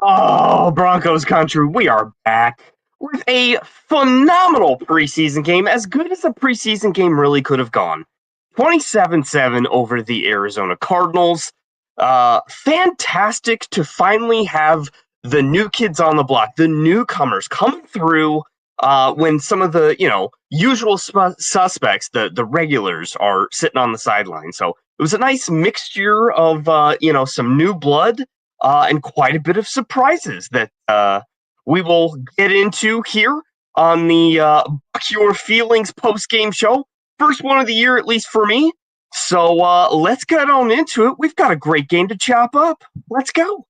Oh, Broncos Country, we are back with a phenomenal preseason game, as good as a preseason game really could have gone. 27-7 over the Arizona Cardinals. Fantastic to finally have the new kids on the block, the newcomers coming through when some of the, usual suspects, the regulars, are sitting on the sideline. So it was a nice mixture of, some new blood and quite a bit of surprises that we will get into here on the Buck Your Feelings post-game show. First one of the year, at least for me. So let's get on into it. We've got a great game to chop up. Let's go.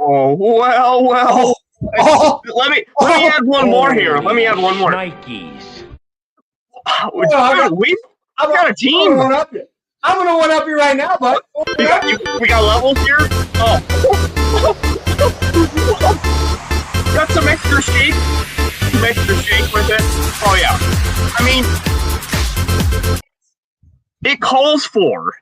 Oh, well. Let me add one more here. Let me add one more. Nikes. We've got a team. I'm going to one-up you right now, bud. We got levels here. Oh. Got some extra shake. With it. Oh, yeah. I mean, it calls for.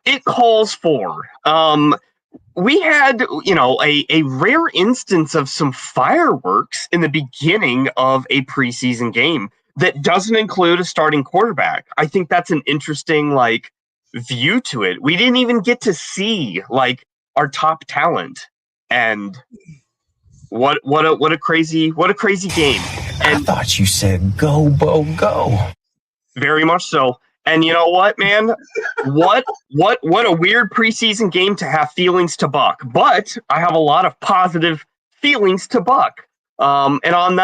We had, a rare instance of some fireworks in the beginning of a preseason game that doesn't include a starting quarterback. I think that's an interesting, view to it. We didn't even get to see, our top talent. And what a crazy game. And I thought you said go, Bo, go. Very much so. And you know what, man? What a weird preseason game to have feelings to Buck. But I have a lot of positive feelings to Buck. And on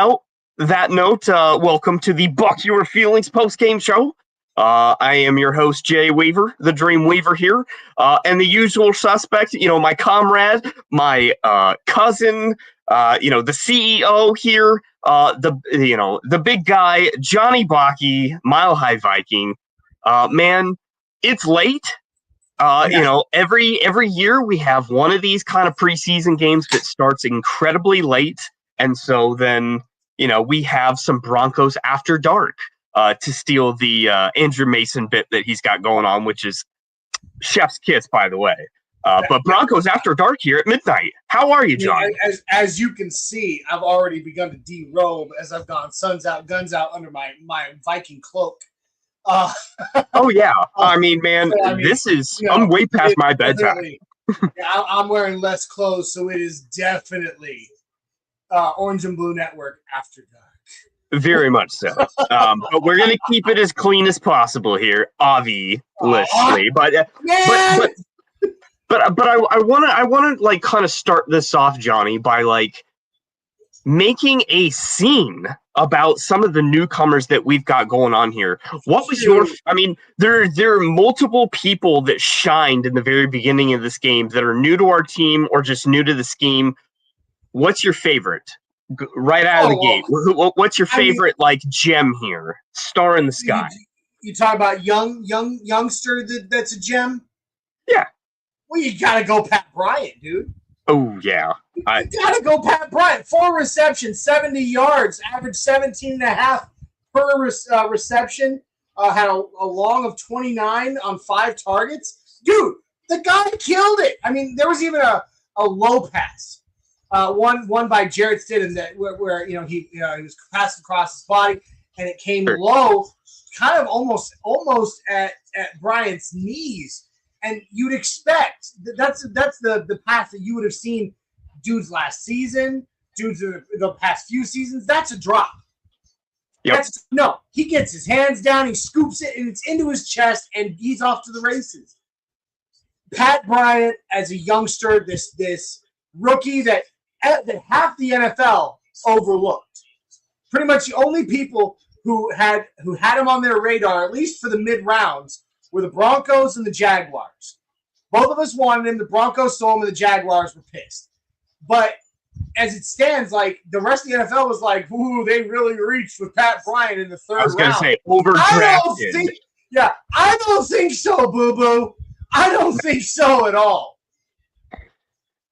that note, welcome to the Buck Your Feelings post-game show. I am your host, Jay Weaver, the Dream Weaver here. And the usual suspect, my comrade, my cousin, the CEO here, the big guy, Johnny Baki, Mile High Viking. Man, it's late. Every year we have one of these kind of preseason games that starts incredibly late. And so then, we have some Broncos After Dark to steal the Andrew Mason bit that he's got going on, which is chef's kiss, by the way. But Broncos After Dark here at midnight. How are you, John? As you can see, I've already begun to derobe as I've gone suns out, guns out under my Viking cloak. Oh yeah, I mean, man, this is I'm way past my bedtime. I'm wearing less clothes, so it is definitely Orange and Blue Network After Dark. Very much so. But we're gonna keep it as clean as possible here, obviously. But I wanna kind of start this off, Johnny, by making a scene about some of the newcomers that we've got going on here. What was there are multiple people that shined in the very beginning of this game that are new to our team or just new to the scheme. What's your favorite? Right out of the gate. What's your favorite gem here? Star in the sky. you talk about youngster that's a gem. Yeah. Well, you gotta go Pat Bryant, dude. Oh yeah. You gotta go Pat Bryant. 4 receptions, 70 yards, average 17.5 per reception. Had a long of 29 on 5 targets. Dude, the guy killed it. I mean, there was even a low pass. One by Jarrett Stidham that where he was passed across his body and it came low, kind of almost at Bryant's knees. And you'd expect that's the pass that you would have seen dudes last season, dudes the past few seasons. That's a drop. Yep. No, he gets his hands down, he scoops it, and it's into his chest, and he's off to the races. Pat Bryant, as a youngster, this rookie that half the NFL overlooked. Pretty much the only people who had him on their radar, at least for the mid rounds, were the Broncos and the Jaguars. Both of us wanted him. The Broncos saw him, and the Jaguars were pissed. But as it stands, like the rest of the NFL was like, "Ooh, they really reached with Pat Bryant in the 3rd round." I was going to say overdrafted. I don't think so, Boo Boo. I don't think so at all.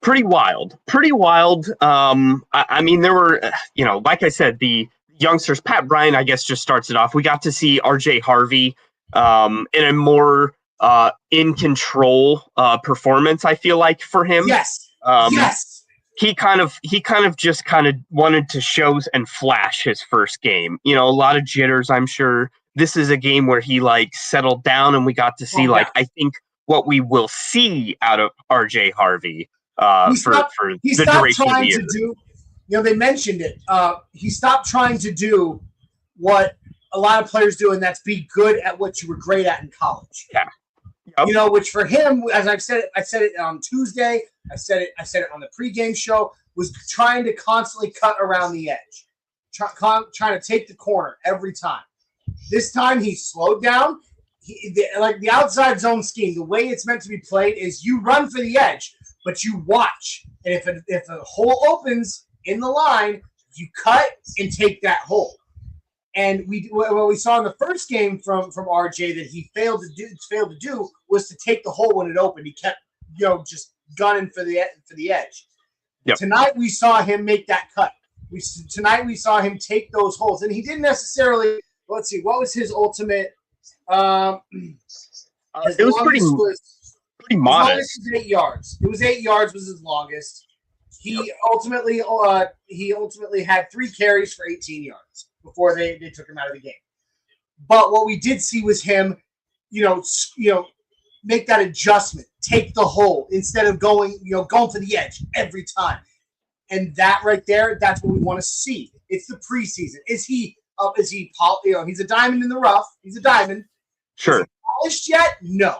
Pretty wild. I mean, there were, like I said, the youngsters. Pat Bryant, I guess, just starts it off. We got to see R.J. Harvey in a more in control performance. I feel like for him. Yes. Yes. He kind of just wanted to show and flash his first game. A lot of jitters. I'm sure this is a game where he settled down, and we got to see I think what we will see out of R.J. Harvey for the duration of the year. They mentioned it. He stopped trying to do what a lot of players do, and that's be good at what you were great at in college. Yeah. Yep. Which for him, as I said it on Tuesday. I said it on the pregame show. Was trying to constantly cut around the edge, trying to take the corner every time. This time he slowed down. The outside zone scheme, the way it's meant to be played is you run for the edge, but you watch. And if a hole opens in the line, you cut and take that hole. And what we saw in the first game from RJ that he failed to do was to take the hole when it opened. He kept just gunning for the edge. Yep. Tonight we saw him make that cut. Tonight we saw him take those holes, and he didn't necessarily. Let's see, what was his ultimate? It was pretty modest. Longest was 8 yards. It was 8 yards was his longest. He ultimately had 3 carries for 18 yards before they took him out of the game. But what we did see was him, make that adjustment, take the hole instead of going for the edge every time. And that right there, that's what we want to see. It's the preseason. He's a diamond in the rough. He's a diamond. Sure. Is he polished yet? No.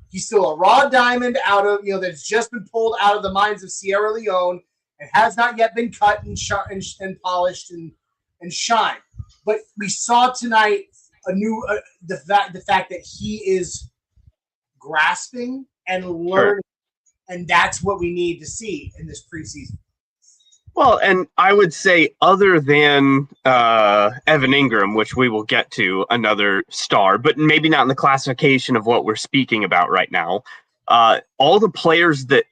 He's still a raw diamond out of, that's just been pulled out of the mines of Sierra Leone and has not yet been cut and polished and shined. But we saw tonight the fact that he is grasping and learning, and that's what we need to see in this preseason. Well, and I would say other than Evan Ingram, which we will get to, another star, but maybe not in the classification of what we're speaking about right now, all the players that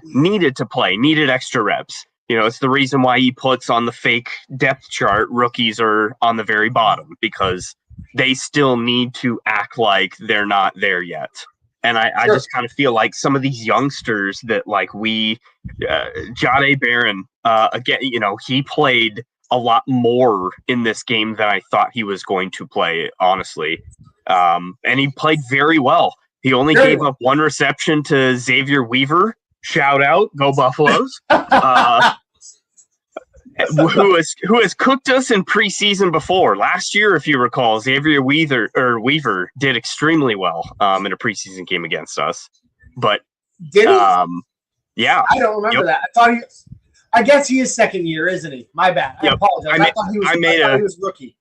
needed extra reps. It's the reason why he puts on the fake depth chart, rookies are on the very bottom, because they still need to act like they're not there yet. And I just kind of feel like some of these youngsters that Jahdae Barron, again, he played a lot more in this game than I thought he was going to play, honestly. And he played very well. He only gave up 1 reception to Xavier Weaver. Shout out, go Buffaloes. Who has cooked us in preseason before. Last year, if you recall, Xavier Weaver did extremely well in a preseason game against us. But did he? Yeah, I don't remember that. I guess he is second year, isn't he? My bad. I apologize. I thought he was rookie.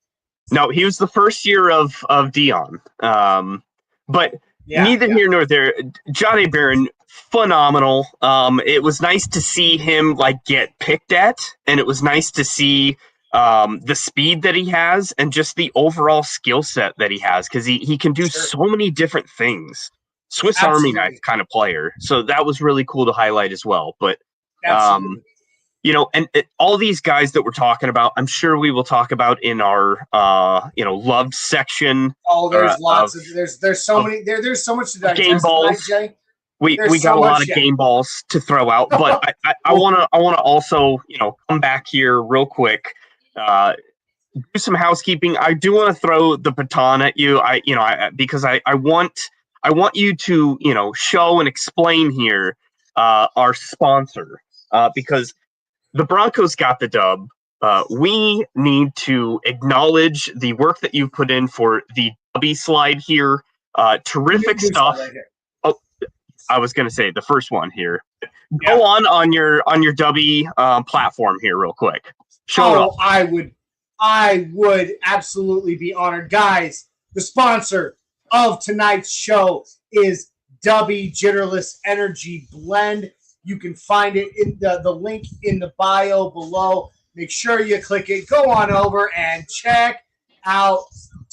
No, he was the first year of Dion. But neither here nor there. Jahdae Barron, phenomenal. It was nice to see him get picked at, and it was nice to see the speed that he has, and just the overall skill set that he has, because he can do so many different things. Swiss Army knife kind of player. So that was really cool to highlight as well. But, all these guys that we're talking about, I'm sure we will talk about in our, loved section. Oh, there's lots of there's so many there's so much to digest. Game balls. Jay. We got a lot of game balls to throw out, but I wanna also come back here real quick, do some housekeeping. I do want to throw the baton at you. Because I want you to show and explain here our sponsor, because the Broncos got the dub. We need to acknowledge the work that you put in for the Dubby slide here. Terrific stuff. Right, oh, I was going to say the first one here. Yeah. Go on your Dubby platform here real quick. Show it off. I would absolutely be honored. Guys, the sponsor of tonight's show is Dubby Jitterless Energy Blend. You can find it in the link in the bio below. Make sure you click it. Go on over and check out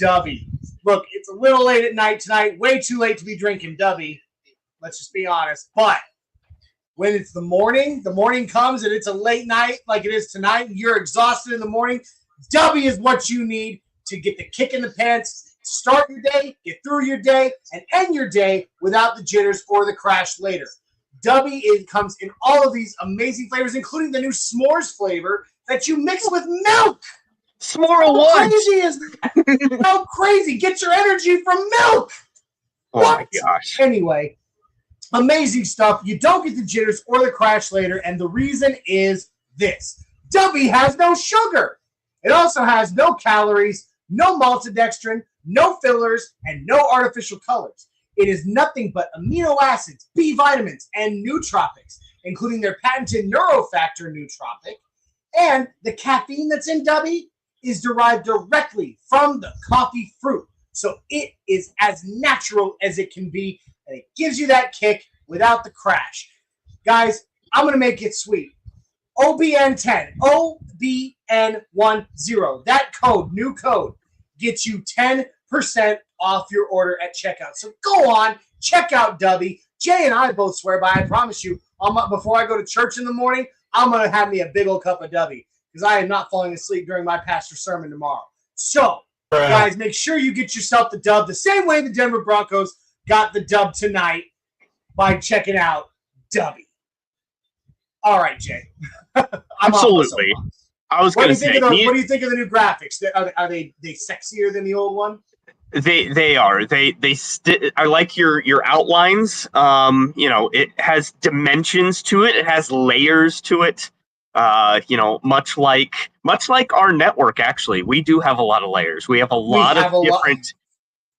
Dubby. Look, it's a little late at night tonight. Way too late to be drinking Dubby. Let's just be honest. But when it's the morning comes and it's a late night like it is tonight, and you're exhausted in the morning, Dubby is what you need to get the kick in the pants, start your day, get through your day, and end your day without the jitters or the crash later. Dubby comes in all of these amazing flavors, including the new s'mores flavor that you mix with milk. S'more what? How crazy is that? How crazy? Get your energy from milk. Oh my gosh. Anyway, amazing stuff. You don't get the jitters or the crash later, and the reason is this. Dubby has no sugar. It also has no calories, no maltodextrin, no fillers, and no artificial colors. It is nothing but amino acids, B vitamins, and nootropics, including their patented neurofactor nootropic. And the caffeine that's in Dubby is derived directly from the coffee fruit. So it is as natural as it can be, and it gives you that kick without the crash. Guys, I'm going to make it sweet. OBN10, OBN10. That code, new code, gets you 10% off your order at checkout. So go on, check out Dubby. Jay and I both swear by, I promise you, before I go to church in the morning, I'm going to have me a big old cup of Dubby because I am not falling asleep during my pastor's sermon tomorrow. So, guys, make sure you get yourself the dub the same way the Denver Broncos got the dub tonight by checking out Dubby. All right, Jay. Absolutely. I was going to say, what do you think of the new graphics? Are they sexier than the old one? They are. I like your outlines. It has dimensions to it. It has layers to it. Much like our network. Actually, we do have a lot of layers. We have a lot of different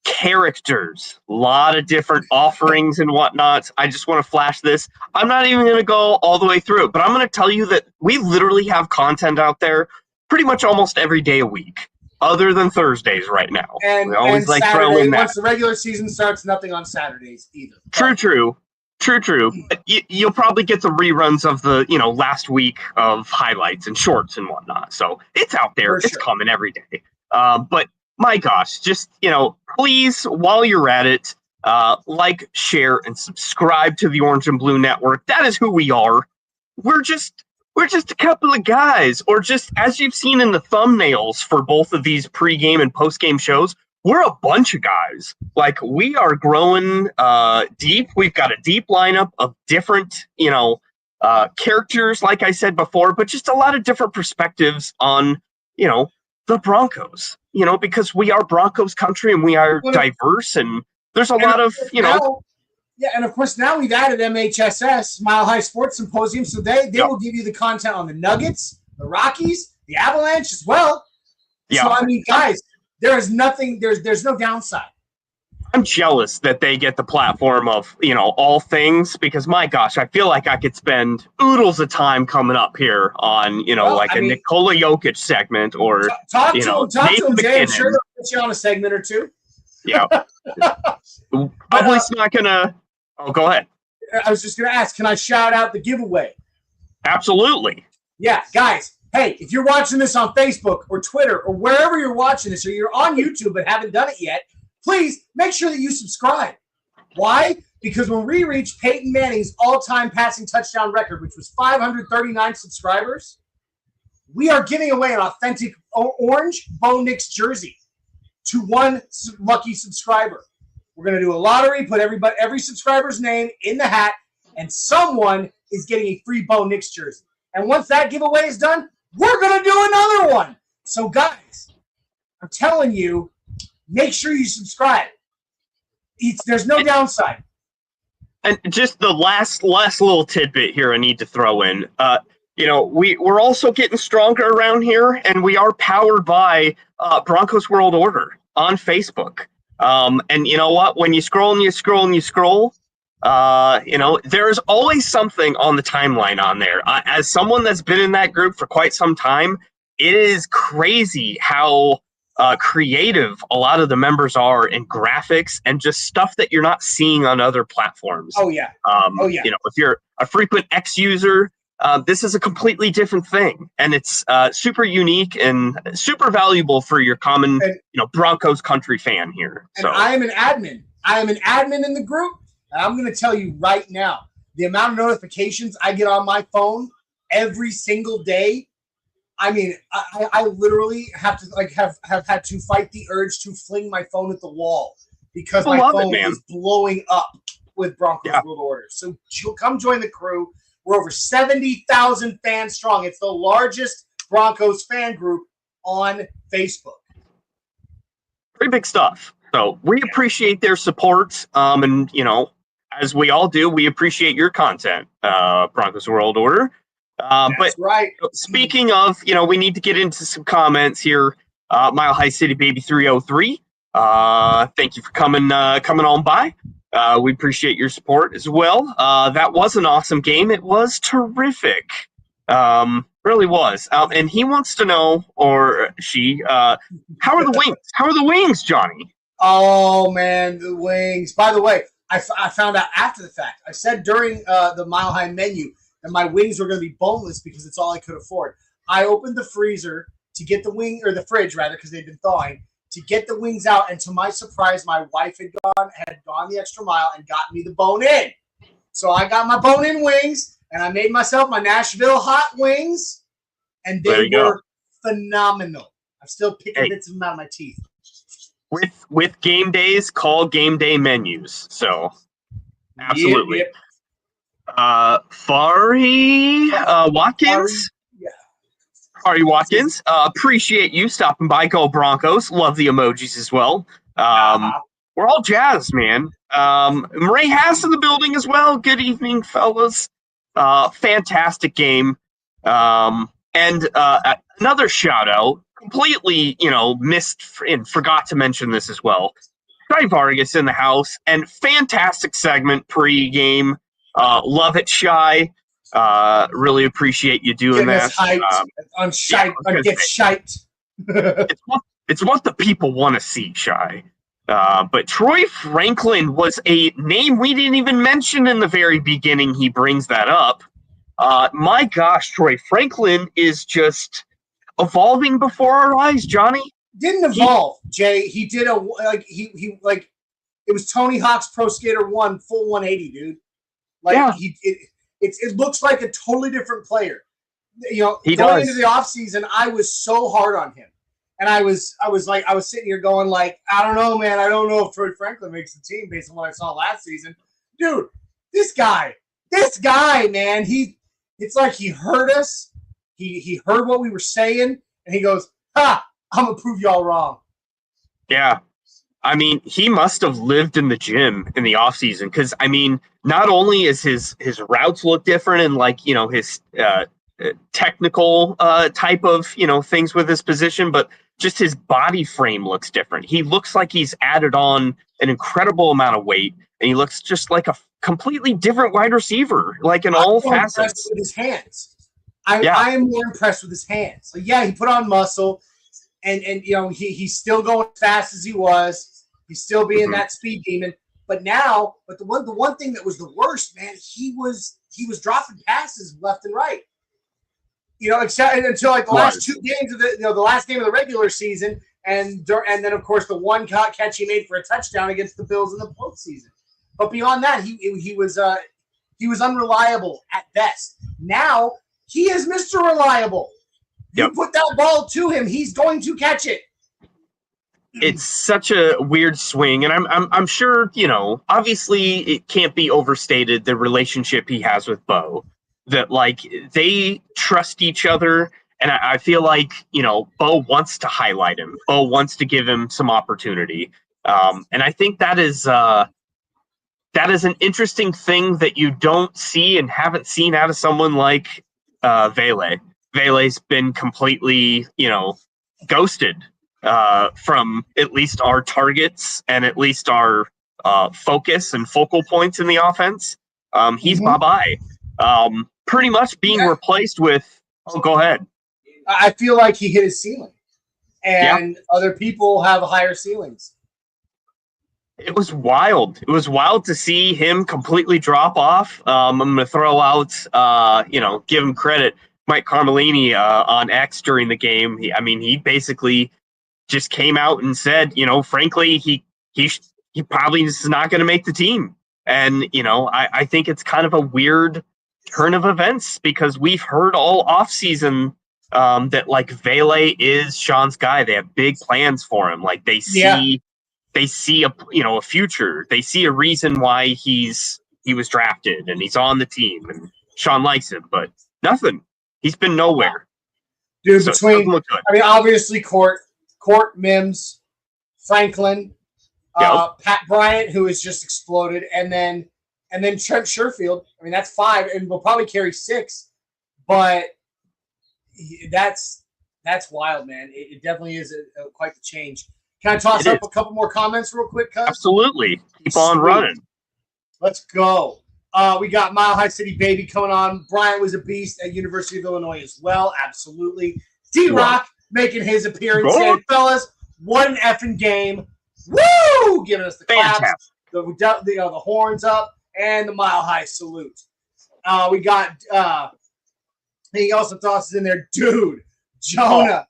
characters, a lot of different offerings and whatnot. I just want to flash this. I'm not even going to go all the way through it, but I'm going to tell you that we literally have content out there pretty much almost every day a week. Other than Thursdays right now. And, we always and like Saturday, throwing that. Once the regular season starts, nothing on Saturdays either. True. But you'll probably get the reruns of the, last week of highlights and shorts and whatnot. So it's out there. It's coming every day. But my gosh, just, please, while you're at it, like, share, and subscribe to the Orange and Blue Network. That is who we are. We're just a couple of guys, or just as you've seen in the thumbnails for both of these pregame and postgame shows, we're a bunch of guys. Like, we are growing deep. We've got a deep lineup of different, characters, like I said before, but just a lot of different perspectives on, the Broncos, because we are Broncos country and we are diverse, and there's a lot of, Yeah, and of course now we've added MHSS, Mile High Sports Symposium, so they will give you the content on the Nuggets, the Rockies, the Avalanche as well. Yeah. So I mean, guys, there is nothing. There's no downside. I'm jealous that they get the platform of all things, because my gosh, I feel like I could spend oodles of time coming up here on a Nikola Jokic segment or talk to him, Jay. I'm sure they'll put you on a segment or two. Yeah, probably not gonna. Oh, go ahead. I was just going to ask, can I shout out the giveaway? Absolutely. Yeah, guys, Hey, if you're watching this on Facebook or Twitter or wherever you're watching this, or you're on YouTube but haven't done it yet, please make sure that you subscribe. Why? Because when we reach Peyton Manning's all-time passing touchdown record, which was 539 subscribers, we are giving away an authentic orange Bo Nix jersey to one lucky subscriber. We're going to do a lottery, put every subscriber's name in the hat, and someone is getting a free Bo Nix jersey. And once that giveaway is done, we're going to do another one. So, guys, I'm telling you, make sure you subscribe. There's no downside. And just the last little tidbit here I need to throw in. We're also getting stronger around here, and we are powered by Broncos World Order on Facebook. And you know what? When you scroll and you scroll and you scroll, there's always something on the timeline on there. As someone that's been in that group for quite some time, it is crazy how creative a lot of the members are in graphics and just stuff that you're not seeing on other platforms. Oh, yeah. If you're a frequent X user, this is a completely different thing, and it's super unique and super valuable for your common, Broncos Country fan here. And I am an admin. I am an admin in the group, and I'm going to tell you right now, the amount of notifications I get on my phone every single day. I mean, I literally have to have had to fight the urge to fling my phone at the wall because my phone is blowing up with Broncos World Order. So come join the crew. We're over 70,000 fans strong. It's the largest Broncos fan group on Facebook. Pretty big stuff. So we appreciate their support. And, as we all do, we appreciate your content, Broncos World Order. But right. Speaking of, we need to get into some comments here. Mile High City Baby 303. Thank you for coming on by. We appreciate your support as well. That was an awesome game. It was terrific. Really was. And he wants to know, or she, how are the wings? How are the wings, Johnny? Oh, man, the wings. By the way, I found out after the fact. I said during the Mile High menu that my wings were going to be boneless because it's all I could afford. I opened the freezer to get the wing, or the fridge rather, because they'd been thawing, to get the wings out, and to my surprise, my wife had gone the extra mile and got me the bone-in. So I got my bone-in wings, and I made myself my Nashville hot wings, and they were phenomenal. I'm still picking bits of them out of my teeth. With game days, call game day menus. So, absolutely. Yep. Fari Watkins? Ari Watkins, appreciate you stopping by. Go Broncos. Love the emojis as well. We're all jazzed, man. Ray Hass in the building as well. Good evening, fellas. Fantastic game. And another shout out, completely, missed and forgot to mention this as well. Shy Vargas in the house, and fantastic segment pre-game. Love it, Shy. Really appreciate you doing that. On shite, get shite. It's what the people want to see, Shy. But Troy Franklin was a name we didn't even mention in the very beginning. He brings that up. My gosh, Troy Franklin is just evolving before our eyes, Johnny. Didn't evolve, Jay. He did it was Tony Hawk's Pro Skater 1 full 180, dude. It looks like a totally different player. Going into the offseason, I was so hard on him. And I was sitting here going like, I don't know, man. I don't know if Troy Franklin makes the team based on what I saw last season. Dude, this guy, man, it's like he heard us. He heard what we were saying, and he goes, I'm going to prove y'all wrong. Yeah. I mean, he must have lived in the gym in the offseason because, I mean, not only is his routes look different and, his technical type of, things with his position, but just his body frame looks different. He looks like he's added on an incredible amount of weight, and he looks just like a completely different wide receiver, like in all facets. With his hands. I am more impressed with his hands. Like, he put on muscle, and he's still going as fast as he was. He's still being that speed demon. But the one thing that was the worst, man, he was dropping passes left and right. except until like the last 2 games of the last game of the regular season, and then of course the one catch he made for a touchdown against the Bills in the postseason. But beyond that, he was unreliable at best. Now he is Mr. Reliable. You put that ball to him, he's going to catch it. It's such a weird swing, and I'm sure, obviously it can't be overstated, the relationship he has with Bo, that like they trust each other, and I feel like, Bo wants to highlight him. Bo wants to give him some opportunity. And I think that is an interesting thing that you don't see and haven't seen out of someone like Vele. Vele's been completely, ghosted from at least our targets and at least our focus and focal points in the offense. He's bye-bye. Pretty much being replaced with, go ahead. I feel like he hit his ceiling, and other people have higher ceilings. It was wild. It was wild to see him completely drop off. I'm going to throw out, give him credit. Mike Carmelini on X during the game. He basically just came out and said, frankly, he probably is not going to make the team. And, I think it's kind of a weird turn of events because we've heard all offseason that like Vele is Sean's guy. They have big plans for him. Like they see a future. They see a reason why he was drafted and he's on the team and Sean likes him, but nothing. He's been nowhere. Dude, so obviously Court, Mims, Franklin, Pat Bryant, who has just exploded, and then Trent Sherfield. That's 5, and we'll probably carry 6, but that's wild, man. It definitely is quite the change. Can I toss up a couple more comments real quick, cuz? Absolutely. Keep on running. Let's go. We got Mile High City Baby coming on. Bryant was a beast at University of Illinois as well. Absolutely. D-Rock making his appearance. And fellas, what an effing game. Woo! Giving us the claps, the horns up, and the Mile High salute. We got he also tosses in there, dude, Jonah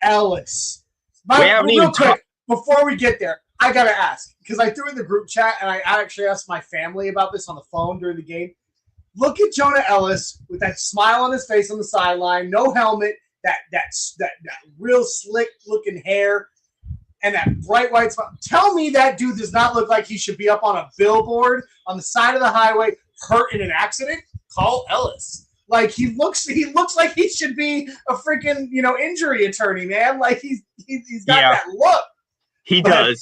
Ellis. Real quick, before we get there, I got to ask, because I threw it in the group chat, and I actually asked my family about this on the phone during the game. Look at Jonah Ellis with that smile on his face on the sideline, no helmet, that real slick-looking hair, and that bright white smile. Tell me that dude does not look like he should be up on a billboard on the side of the highway, hurt in an accident? Call Ellis. Like, he looks like he should be a freaking, injury attorney, man. Like, he's got that look. He does.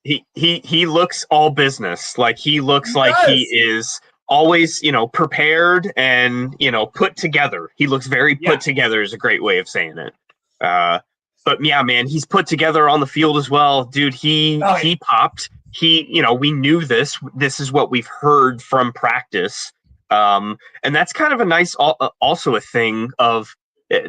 He looks all business. Like he looks like he is always, prepared and, put together. He looks very put together is a great way of saying it. But yeah, man, he's put together on the field as well. Dude, he popped. We knew this. This is what we've heard from practice. And that's kind of a nice, also a thing of,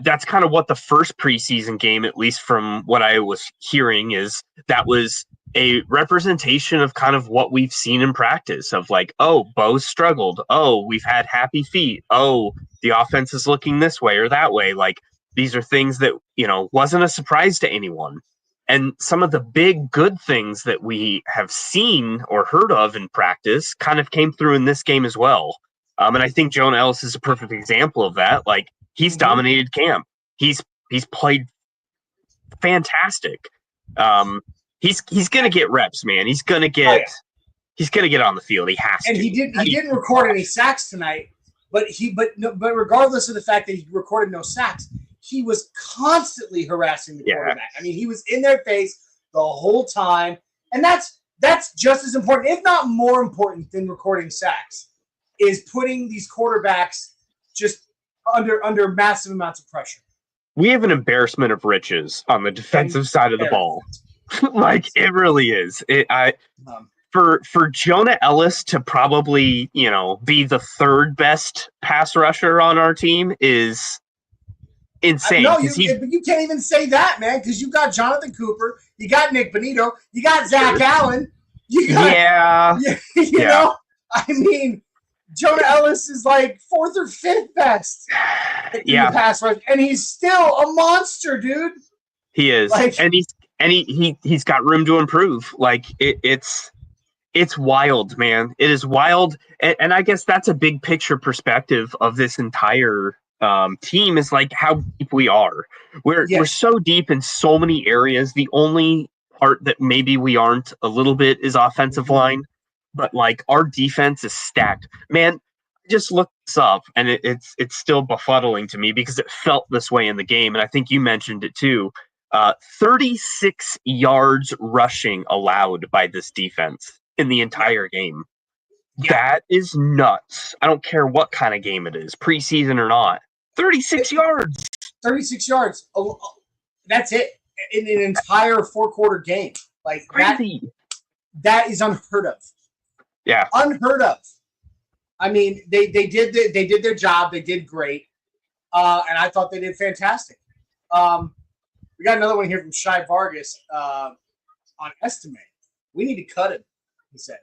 that's kind of what the first preseason game, at least from what I was hearing, is that was a representation of kind of what we've seen in practice of like, oh, Bo's struggled. Oh, we've had happy feet. Oh, the offense is looking this way or that way. Like these are things that, wasn't a surprise to anyone. And some of the big good things that we have seen or heard of in practice kind of came through in this game as well. And I think Jonah Ellis is a perfect example of that. Like, he's dominated camp. He's played fantastic. He's gonna get reps, man. He's gonna get on the field. He has to. And he didn't record any sacks tonight, but regardless of the fact that he recorded no sacks, he was constantly harassing the quarterback. He was in their face the whole time, and that's just as important, if not more important, than recording sacks, is putting these quarterbacks just under massive amounts of pressure. We have an embarrassment of riches on the defensive side of the ball. Like, it really is. For Jonah Ellis to probably, be the third best pass rusher on our team is insane. No, you can't even say that, man, because you got Jonathan Cooper, you got Nick Bonito, you got Zach Allen, you got, you know, Jonah Ellis is like 4th or 5th best in the pass rush, and he's still a monster, dude. He is, like, and he's got room to improve. Like it's wild, man. It is wild, and I guess that's a big picture perspective of this entire team is like how deep we are. We're so deep in so many areas. The only part that maybe we aren't a little bit is offensive line, but like our defense is stacked, man. Just look this up, and it's still befuddling to me because it felt this way in the game, and I think you mentioned it too. 36 yards rushing allowed by this defense in the entire game. Yeah. That is nuts. I don't care what kind of game it is, preseason or not. 36 yards. 36 yards. That's it in an entire 4-quarter game. Like crazy. That is unheard of. Yeah, unheard of. I mean, they did their job. They did great, and I thought they did fantastic. We got another one here from Shai Vargas on Estimate. We need to cut him, he says.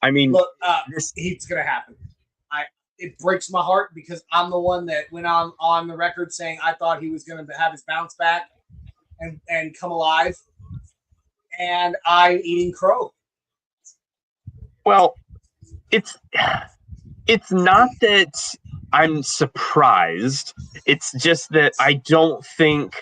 I mean, look, it's going to happen. It breaks my heart because I'm the one that went on the record saying I thought he was going to have his bounce back and come alive, and I'm eating crow. Well, it's not that I'm surprised. It's just that I don't think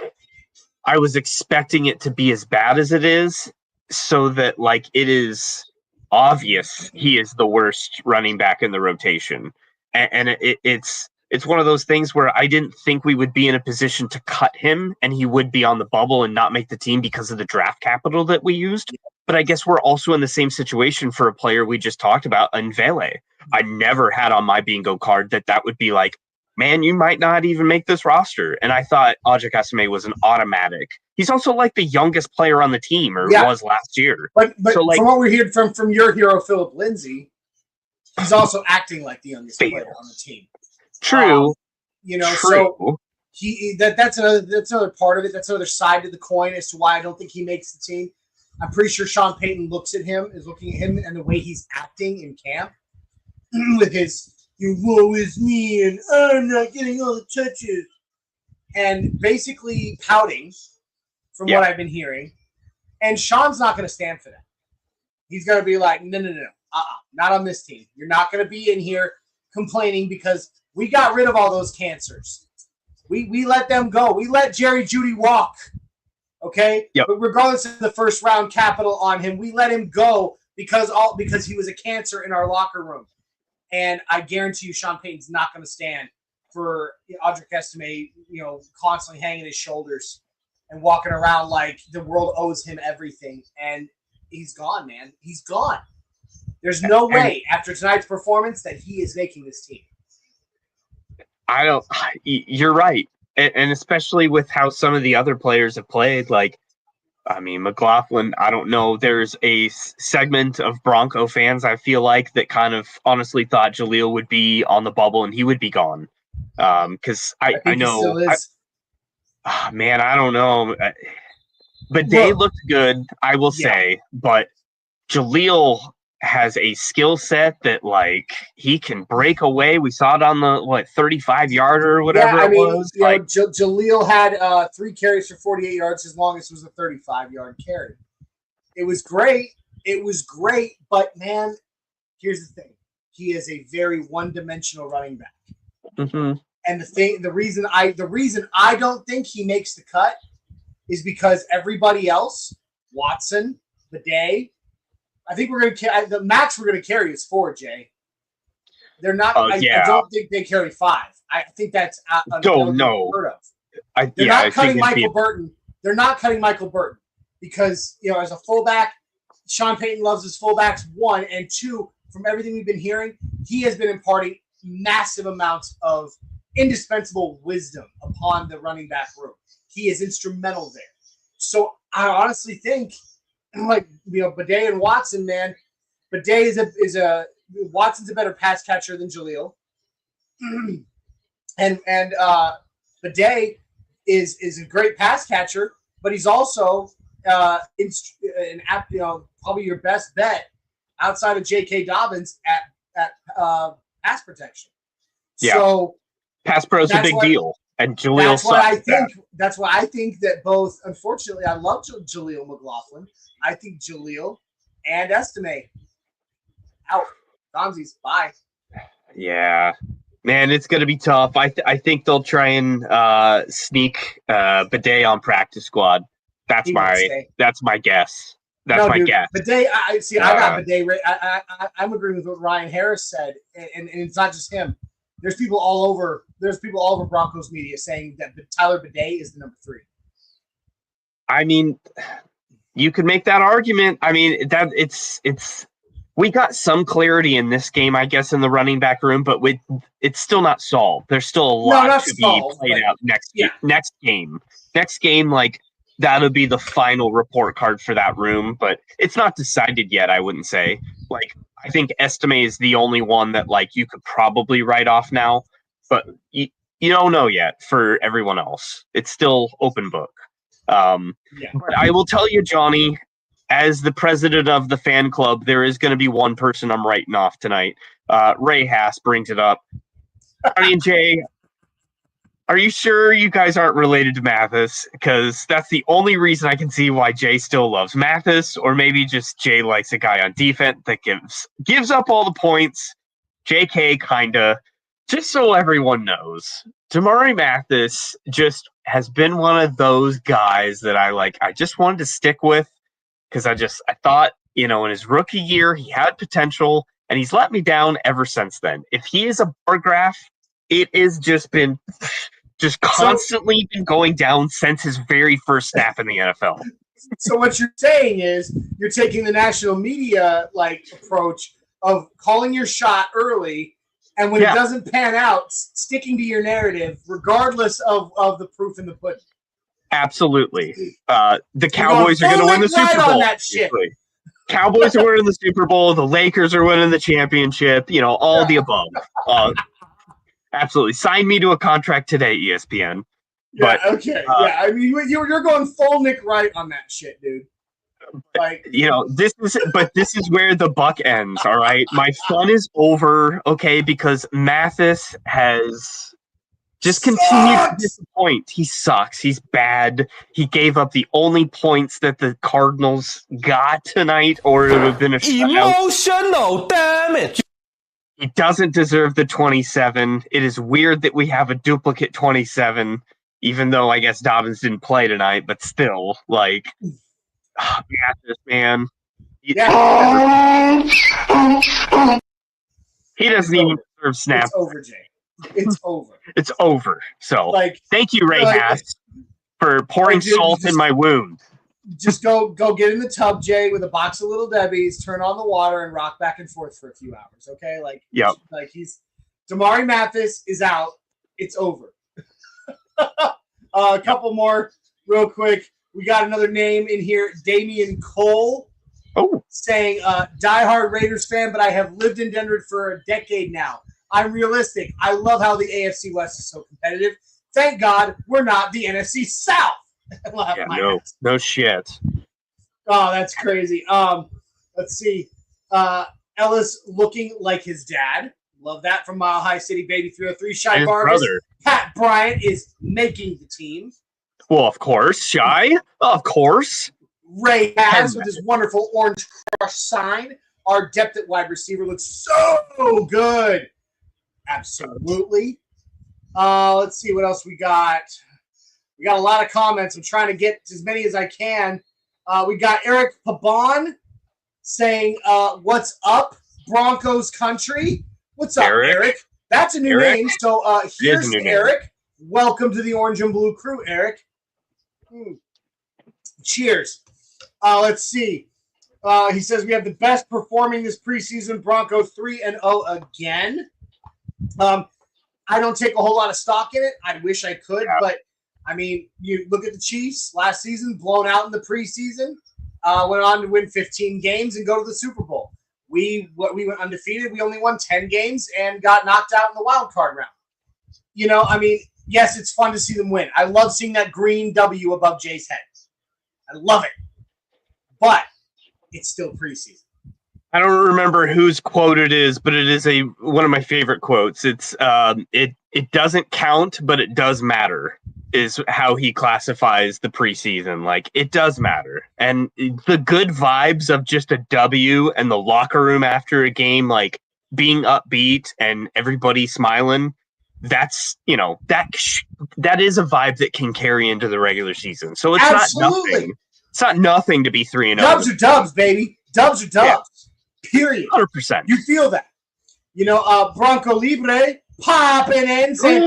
I was expecting it to be as bad as it is, so that like it is obvious he is the worst running back in the rotation. And it's one of those things where I didn't think we would be in a position to cut him and he would be on the bubble and not make the team because of the draft capital that we used. But I guess we're also in the same situation for a player we just talked about, Nvele. I never had on my bingo card that would be like, man, you might not even make this roster. And I thought Audric Estimé was an automatic. He's also like the youngest player on the team, or was last year. But so like, from what we heard from your hero, Philip Lindsay, he's also acting like the youngest player on the team. True. So that's another part of it. That's another side to the coin as to why I don't think he makes the team. I'm pretty sure Sean Payton is looking at him and the way he's acting in camp with his "you woe is me" and I'm not getting all the touches, and basically pouting from what I've been hearing. And Sean's not going to stand for that. He's going to be like, no, not on this team. You're not going to be in here complaining because we got rid of all those cancers. We let them go. We let Jerry Jeudy walk. Okay? Yep. But regardless of the first round capital on him, we let him go because he was a cancer in our locker room. And I guarantee you Sean Payton's not going to stand for Audric Estimé, constantly hanging his shoulders and walking around like the world owes him everything. And he's gone, man. He's gone. There's no way after tonight's performance that he is making this team. You're right. And especially with how some of the other players have played, like, I mean, McLaughlin, I don't know. There's a segment of Bronco fans, I feel like, that kind of honestly thought Jaleel would be on the bubble and he would be gone. Because I know. Still is. Man, I don't know. But they looked good, I will say. But Jaleel has a skill set that, like, he can break away. We saw it on the 35-yarder or whatever it was. Jaleel had 3 carries for 48 yards. His longest was a 35-yard carry. It was great. But man, here's the thing: he is a very one-dimensional running back. Mm-hmm. And the reason I don't think he makes the cut is because everybody else, Watson, Bidet. I think we're going to the max we're going to carry is 4, Jay. They're not. I don't think they carry 5. I think that's unheard of. They're not cutting Michael Burton. They're not cutting Michael Burton because as a fullback, Sean Payton loves his fullbacks. 1 and 2. From everything we've been hearing, he has been imparting massive amounts of indispensable wisdom upon the running back room. He is instrumental there. So I honestly think. Bidet and Watson, man. Bidet Watson's a better pass catcher than Jaleel, and Bidet is a great pass catcher, but he's also probably your best bet outside of J.K. Dobbins pass protection. Yeah. So pass pro is a big deal, and Jaleel. That's why I think that both. Unfortunately, I love Jaleel McLaughlin. I think Jaleel and Estime out. Gonzi's bye. Yeah, man, it's gonna be tough. I think they'll try and sneak Bidet on practice squad. That's my guess. That's my guess. Bidet, I got Bidet. I'm agreeing with what Ryan Harris said, and it's not just him. There's people all over Broncos media saying that Tyler Bidet is the number 3. I mean, you could make that argument. I mean, that it's we got some clarity in this game, I guess, in the running back room, but it's still not solved. There's still a lot to be played out next game. Next game, like, that'll be the final report card for that room, but it's not decided yet, I wouldn't say. Like, I think Estime is the only one that, like, you could probably write off now, but you don't know yet for everyone else. It's still open book. But I will tell you, Johnny, as the president of the fan club, there is going to be one person I'm writing off tonight. Ray Haas brings it up. Johnny and Jay, are you sure you guys aren't related to Mathis? Because that's the only reason I can see why Jay still loves Mathis, or maybe just Jay likes a guy on defense that gives up all the points. JK, kinda. Just so everyone knows, Damari Mathis just has been one of those guys that I just wanted to stick with, because I thought, in his rookie year, he had potential, and he's let me down ever since then. If he is a bar graph, it has just been constantly been going down since his very first snap in the NFL. So what you're saying is you're taking the national media approach of calling your shot early, and when it doesn't pan out, sticking to your narrative, regardless of the proof in the pudding. Absolutely. The Cowboys are going to win the Super Bowl. That shit. Cowboys are winning the Super Bowl. The Lakers are winning the championship. All the above. Absolutely. Sign me to a contract today, ESPN. Yeah, but, okay. I mean, you're going full Nick Wright on that shit, dude. This is where the buck ends, all right? My fun is over, okay, because Mathis has just continued to disappoint. He sucks. He's bad. He gave up the only points that the Cardinals got tonight, or it would have been a emotional damage. He doesn't deserve the 27. It is weird that we have a duplicate 27, even though I guess Dobbins didn't play tonight, but still, Mathis, man. He doesn't even deserve snaps. It's over, Jay. It's over. It's over. So, thank you, Ray Haas, for pouring salt in my wound. Just go get in the tub, Jay, with a box of Little Debbie's, turn on the water, and rock back and forth for a few hours, okay? Damari Mathis is out. It's over. A couple more real quick. We got another name in here, Damian Cole, saying, diehard Raiders fan, but I have lived in Denver for a decade now. I'm realistic. I love how the AFC West is so competitive. Thank God we're not the NFC South. No shit. Oh, that's crazy. Let's see. Ellis looking like his dad. Love that from Mile High City Baby 303. Shy Vargas. Pat Bryant is making the team. Well, of course. Shy. Of course. Ray Haas with his wonderful Orange Crush sign. Our depth at wide receiver looks so good. Absolutely. Let's see what else we got. We got a lot of comments. I'm trying to get as many as I can. We got Eric Pabon saying, what's up, Broncos Country? What's up, Eric? That's a new name. So here's Eric. Welcome to the Orange and Blue crew, Eric. Cheers. Let's see. He says we have the best performing this preseason, Broncos 3-0 again. I don't take a whole lot of stock in it. I wish I could, but I mean, you look at the Chiefs last season, blown out in the preseason, went on to win 15 games and go to the Super Bowl. We went undefeated. We only won 10 games and got knocked out in the wild card round. I mean, yes, it's fun to see them win. I love seeing that green W above Jay's head. I love it. But it's still preseason. I don't remember whose quote it is, but it is one of my favorite quotes. It's it doesn't count, but it does matter, is how he classifies the preseason. Like, it does matter. And the good vibes of just a W and the locker room after a game, like being upbeat and everybody smiling, that's, that is a vibe that can carry into the regular season. So it's Absolutely. not nothing. It's not nothing to be 3-0. Dubs are dubs, baby. Dubs are dubs. Yeah. Period. 100%. You feel that. Bronco Libre popping in saying,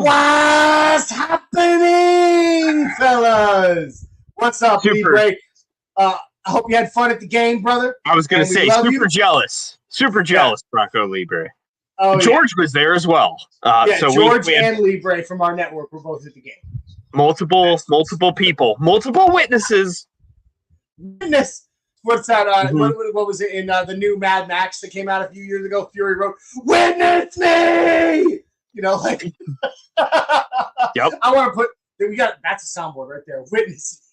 what's happening, fellas? What's up, Libre? I hope you had fun at the game, brother. I was going to say, jealous. Super jealous, Bronco Libre. Oh, George was there as well. So George and Libre from our network were both at the game. Multiple people, multiple witnesses. What's that? What was it in the new Mad Max that came out a few years ago? Fury Road. Witness me. Like. Yep. I want to put. That's a soundboard right there. Witness.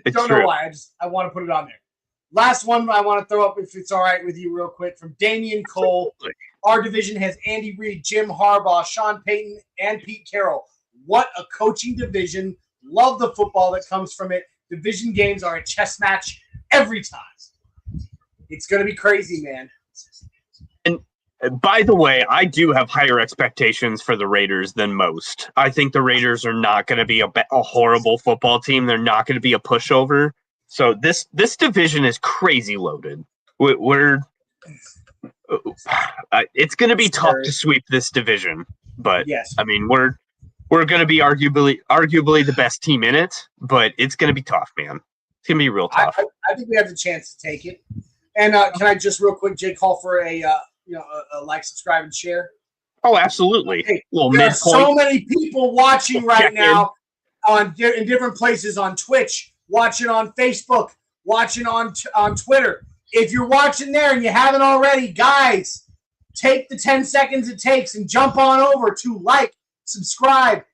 Don't know why. I want to put it on there. Last one I want to throw up, if it's all right with you, real quick, from Damian Cole. Our division has Andy Reid, Jim Harbaugh, Sean Payton, and Pete Carroll. What a coaching division. Love the football that comes from it. Division games are a chess match every time. It's going to be crazy, man. And by the way, I do have higher expectations for the Raiders than most. I think the Raiders are not going to be a horrible football team. They're not going to be a pushover. So this division is crazy loaded. It's going to be tough to sweep this division, but yes. I mean, we're going to be arguably the best team in it, but it's going to be tough, man. It's going to be real tough. I think we have the chance to take it. And can I just real quick, Jay, call for a like, subscribe, and share? Oh, absolutely. Hey, there are so many people watching right now in different places, on Twitch, watching on Facebook, watching on Twitter. If you're watching there and you haven't already, guys, take the 10 seconds it takes and jump on over to like, subscribe.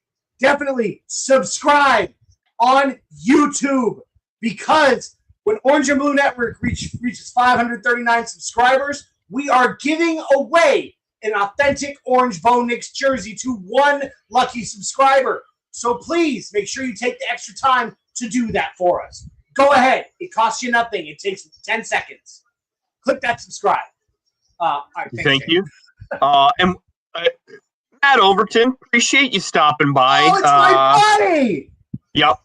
Definitely subscribe on YouTube, because when Orange and Blue Network reaches 539 subscribers, we are giving away an authentic Orange Bo Nix jersey to one lucky subscriber. So please make sure you take the extra time to do that for us. Go ahead. It costs you nothing. It takes 10 seconds. Click that subscribe. All right, thank you. And Matt Overton, appreciate you stopping by. Oh, it's my buddy. Yep.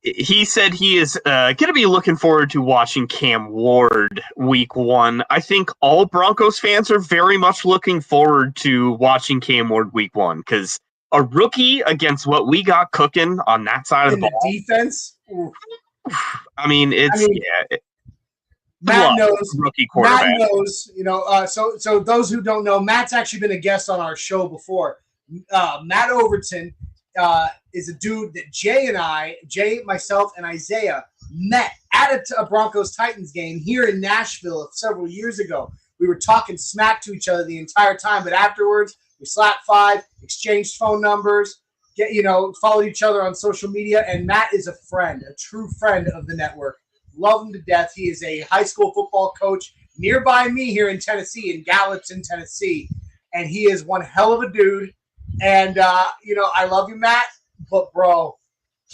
He said he is going to be looking forward to watching Cam Ward week 1. I think all Broncos fans are very much looking forward to watching Cam Ward week 1, because a rookie against what we got cooking on that side of the ball. Defense. I mean, Matt knows. Rookie quarterback. Matt knows. So those who don't know, Matt's actually been a guest on our show before. Matt Overton is a dude that Jay, myself, and Isaiah met at a Broncos Titans game here in Nashville several years ago. We were talking smack to each other the entire time, but afterwards we slapped five, exchanged phone numbers, followed each other on social media, and Matt is a friend, a true friend of the network. Love him to death. He is a high school football coach nearby me here in Tennessee, in Gallatin, Tennessee, and he is one hell of a dude. And, I love you, Matt, but, bro,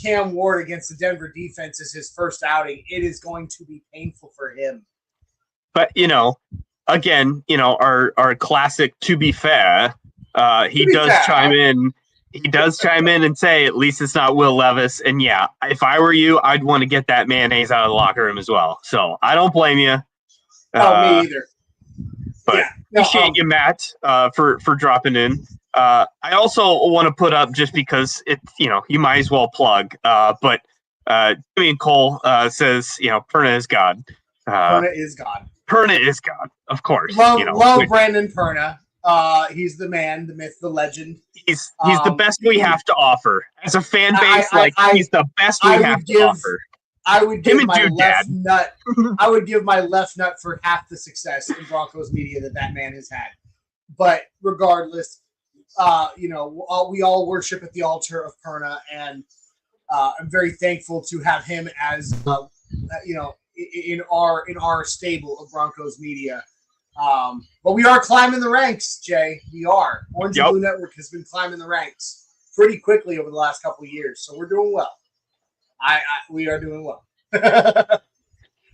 Cam Ward against the Denver defense is his first outing. It is going to be painful for him. But, again, our classic, to be fair, he does chime in. He does chime in and say, at least it's not Will Levis. And, yeah, if I were you, I'd want to get that mayonnaise out of the locker room as well. So I don't blame you. Me either. But appreciate you, Matt, for dropping in. I also want to put up, just because you might as well plug. But Jimmy and Cole says, Perna is God. Perna is God. Perna is God, of course. Love Brandon Perna. He's the man, the myth, the legend. He's the best we have to offer as a fan base. He's the best we have to offer. I would give my left nut. I would give my left nut for half the success in Broncos media that man has had. But regardless, we all worship at the altar of Perna, and I'm very thankful to have him as in our stable of Broncos media. But we are climbing the ranks, Jay. We are. Orange and Blue Network has been climbing the ranks pretty quickly over the last couple of years, so we're doing well. We are doing well.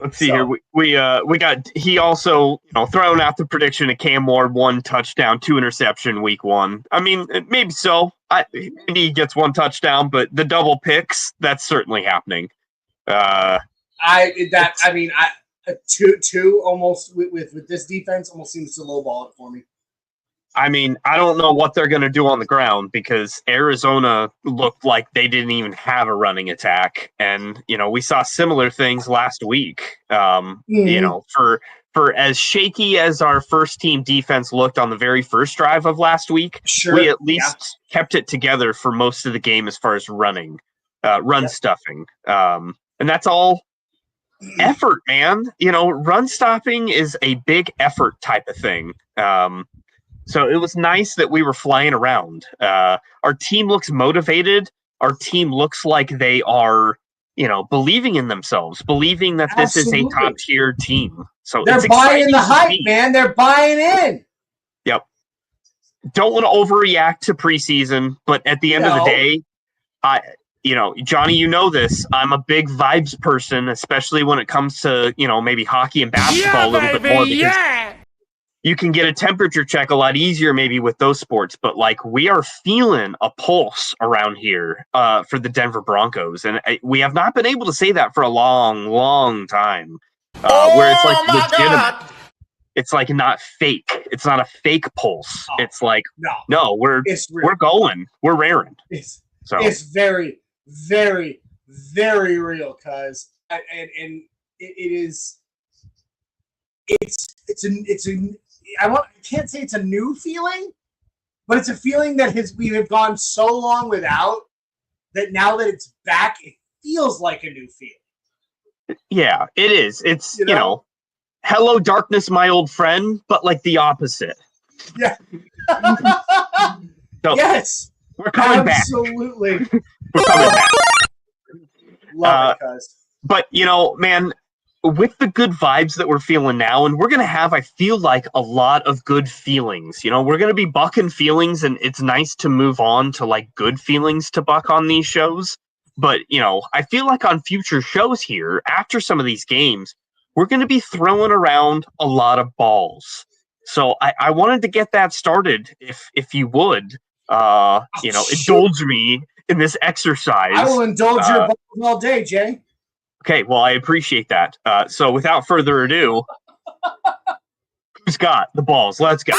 Let's see here. We got he also thrown out the prediction of Cam Ward 1 touchdown, 2 interception week 1. I mean, maybe so. Maybe he gets 1 touchdown, but the double picks, that's certainly happening. Two almost with this defense almost seems to lowball it for me. I mean, I don't know what they're going to do on the ground because Arizona looked like they didn't even have a running attack. And, we saw similar things last week. For as shaky as our first team defense looked on the very first drive of last week, we at least kept it together for most of the game as far as run stuffing. And that's all effort, man. Run stopping is a big effort type of thing. So it was nice that we were flying around. Our team looks motivated. Our team looks like they are, believing in themselves, believing that this is a top-tier team. So they're buying the hype, man. They're buying in. Yep. Don't want to overreact to preseason, but at the end of the day, Johnny, this. I'm a big vibes person, especially when it comes to, maybe hockey and basketball a little bit more because you can get a temperature check a lot easier maybe with those sports, but we are feeling a pulse around here for the Denver Broncos. And we have not been able to say that for a long, long time. Where it's legitimate. God. It's not fake. It's not a fake pulse. Oh, it's no, we're going. We're raring. It's very, very, very real, cuz and it is. I can't say it's a new feeling, but it's a feeling that we have gone so long without that now that it's back, it feels like a new feeling. Yeah, it is. It's hello darkness, my old friend, but the opposite. Yeah. So, yes. We're coming back. Absolutely. We're coming back. Love it, cuz. But man, with the good vibes that we're feeling now, and we're going to have, I feel like, a lot of good feelings. We're going to be bucking feelings, and it's nice to move on to, good feelings to buck on these shows. But, I feel like on future shows here, after some of these games, we're going to be throwing around a lot of balls. So I wanted to get that started, if you would, indulge me in this exercise. I will indulge your balls all day, Jay. Okay, well, I appreciate that. So without further ado, who's got the balls? Let's go.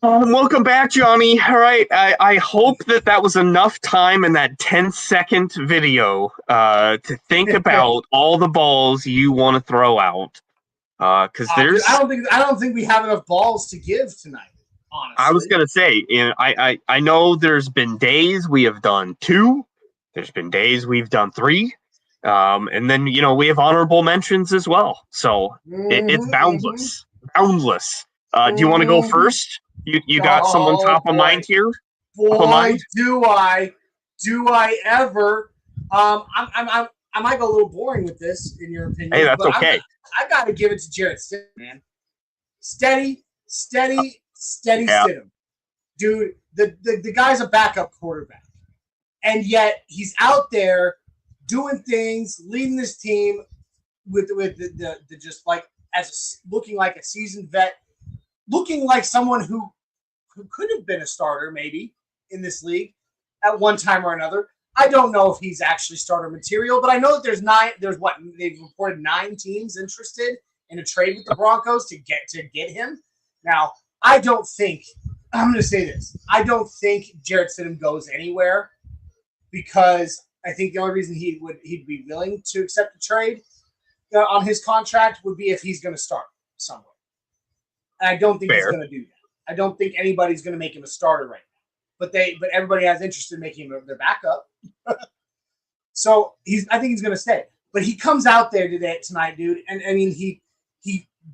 Welcome back, Johnny. All right, I hope that was enough time in that 10-second video to think about all the balls you want to throw out. Because there's, I don't think we have enough balls to give tonight. Honestly, I was gonna say, I know there's been days we have done 2, there's been days we've done 3, and then we have honorable mentions as well. So it's boundless. Do you want to go first? You got someone top of mind here? Boy, do I ever? I might go a little boring with this, in your opinion. Hey, that's okay. I got to give it to Jarrett Stidham, man. Steady Stidham. Dude, the guy's a backup quarterback. And yet he's out there doing things, leading this team with the just looking like a seasoned vet, looking like someone who could have been a starter maybe in this league at one time or another. I don't know if he's actually starter material, but I know that they've reported 9 teams interested in a trade with the Broncos to get him. Now, I'm going to say this. I don't think Jarrett Stidham goes anywhere because I think the only reason he'd be willing to accept a trade on his contract would be if he's going to start somewhere. And I don't think he's going to do that. I don't think anybody's going to make him a starter right now. But everybody has interest in making him their backup. So I think he's going to stay. But he comes out there tonight, dude, and I mean he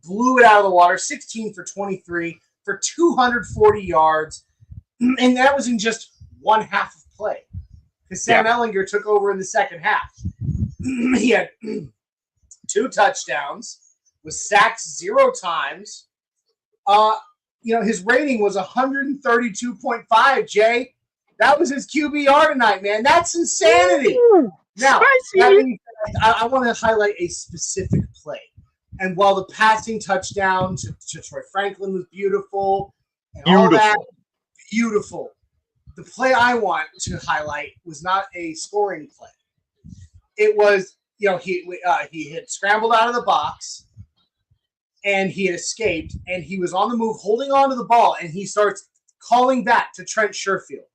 blew it out of the water, 16 for 23 for 240 yards. And that was in just one half of play. Because Sam Ehlinger took over in the second half. He had 2 touchdowns, was sacked 0 times. His rating was 132.5, Jay. That was his QBR tonight, man. That's insanity. Ooh, now, spicy. I want to highlight a specific play. And while the passing touchdown to Troy Franklin was beautiful, and all that, beautiful. The play I want to highlight was not a scoring play. It was, he had scrambled out of the box, and he had escaped, and he was on the move, holding on to the ball, and he starts calling back to Trent Sherfield.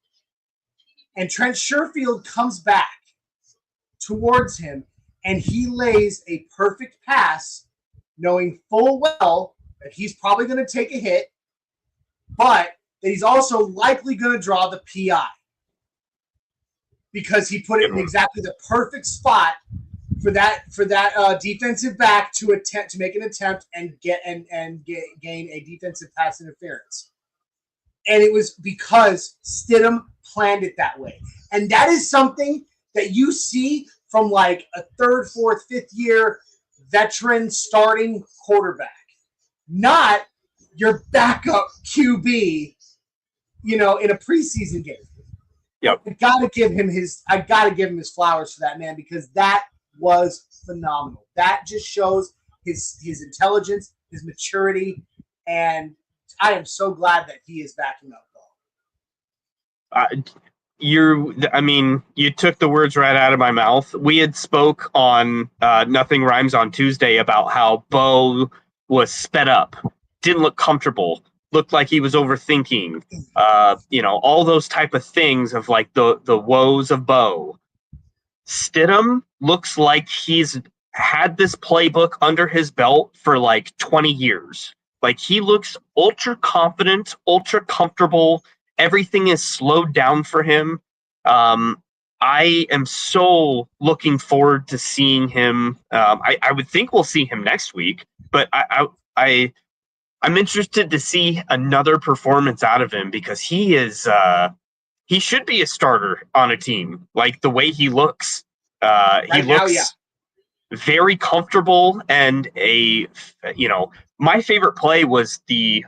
And Trent Sherfield comes back towards him, and he lays a perfect pass, knowing full well that he's probably going to take a hit, but that he's also likely going to draw the PI because he put it in exactly the perfect spot for that defensive back to make an attempt and gain a defensive pass interference. And it was because Stidham planned it that way. And that is something that you see from like a 3rd, 4th, 5th year veteran starting quarterback, not your backup QB, in a preseason game. Yep. I gotta give him his flowers for that, man, because that was phenomenal. That just shows his intelligence, his maturity, and I am so glad that he is backing up Bo. You took the words right out of my mouth. We had spoke on Nothing Rhymes on Tuesday about how Bo was sped up, didn't look comfortable, looked like he was overthinking, all those type of things of like the woes of Bo. Stidham looks like he's had this playbook under his belt for like 20 years. Like he looks ultra confident, ultra comfortable. Everything is slowed down for him. I am so looking forward to seeing him. I would think we'll see him next week, but I'm interested to see another performance out of him because he is he should be a starter on a team. Like the way he looks, he looks very comfortable. And my favorite play was the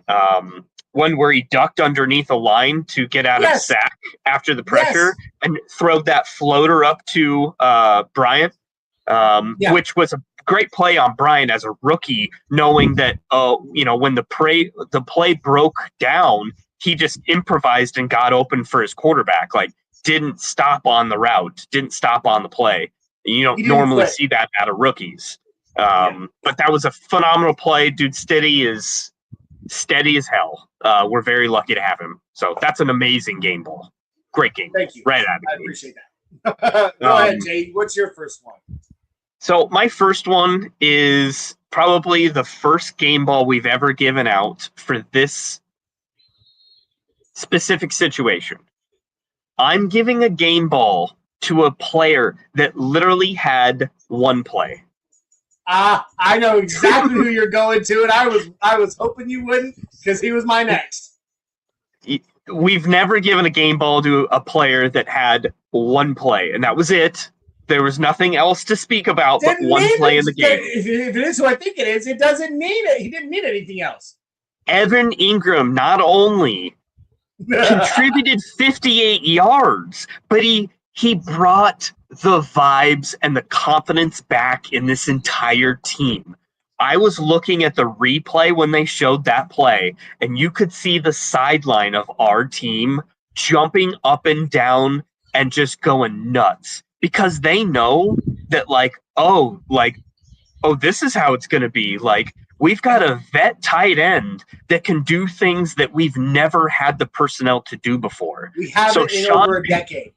one where he ducked underneath a line to get out of sack after the pressure and throw that floater up to Bryant, which was a great play on Bryant as a rookie, knowing that when the play broke down, he just improvised and got open for his quarterback. Like didn't stop on the route, didn't stop on the play. You don't normally see that out of rookies. But that was a phenomenal play. Dude, steady as hell. We're very lucky to have him. So that's an amazing game ball. Great game. Thank you. Right at I appreciate that. Go ahead, Jay. What's your first one? So my first one is probably the first game ball we've ever given out for this specific situation. I'm giving a game ball to a player that literally had one play. I know exactly who you're going to, and I was hoping you wouldn't because he was my next. We've never given a game ball to a player that had one play, and that was it. There was nothing else to speak about but one play in the game. If it is who I think it is, it doesn't mean it. He didn't mean anything else. Evan Ingram not only contributed 58 yards, but he brought the vibes and the confidence back in this entire team. I was looking at the replay when they showed that play, and you could see the sideline of our team jumping up and down and just going nuts because they know that this is how it's going to be. Like, we've got a vet tight end that can do things that we've never had the personnel to do before. We haven't in over a decade.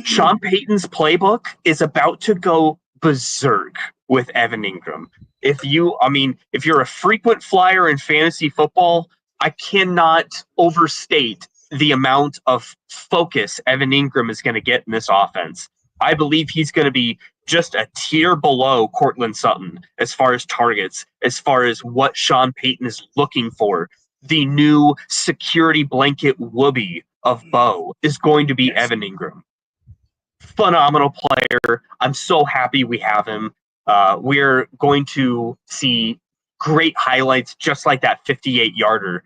Sean Payton's playbook is about to go berserk with Evan Ingram. If you're a frequent flyer in fantasy football, I cannot overstate the amount of focus Evan Ingram is going to get in this offense. I believe he's going to be just a tier below Cortland Sutton as far as targets, as far as what Sean Payton is looking for. The new security blanket whoopee of Bo is going to be Evan Ingram. Phenomenal player. I'm so happy we have him. We're going to see great highlights just like that 58-yarder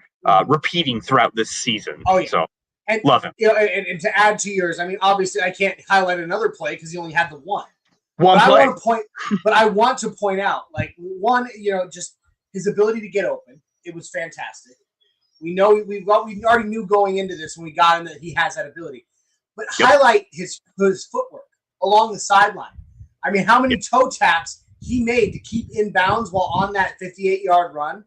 repeating throughout this season. Oh, yeah. So, and, love him. And to add to yours, I mean, obviously I can't highlight another play because he only had the one. One play. But I want to point out, like, one, just his ability to get open. It was fantastic. We already knew going into this when we got him that he has that ability. But highlight his footwork along the sideline. I mean, how many toe taps he made to keep in bounds while on that 58-yard run.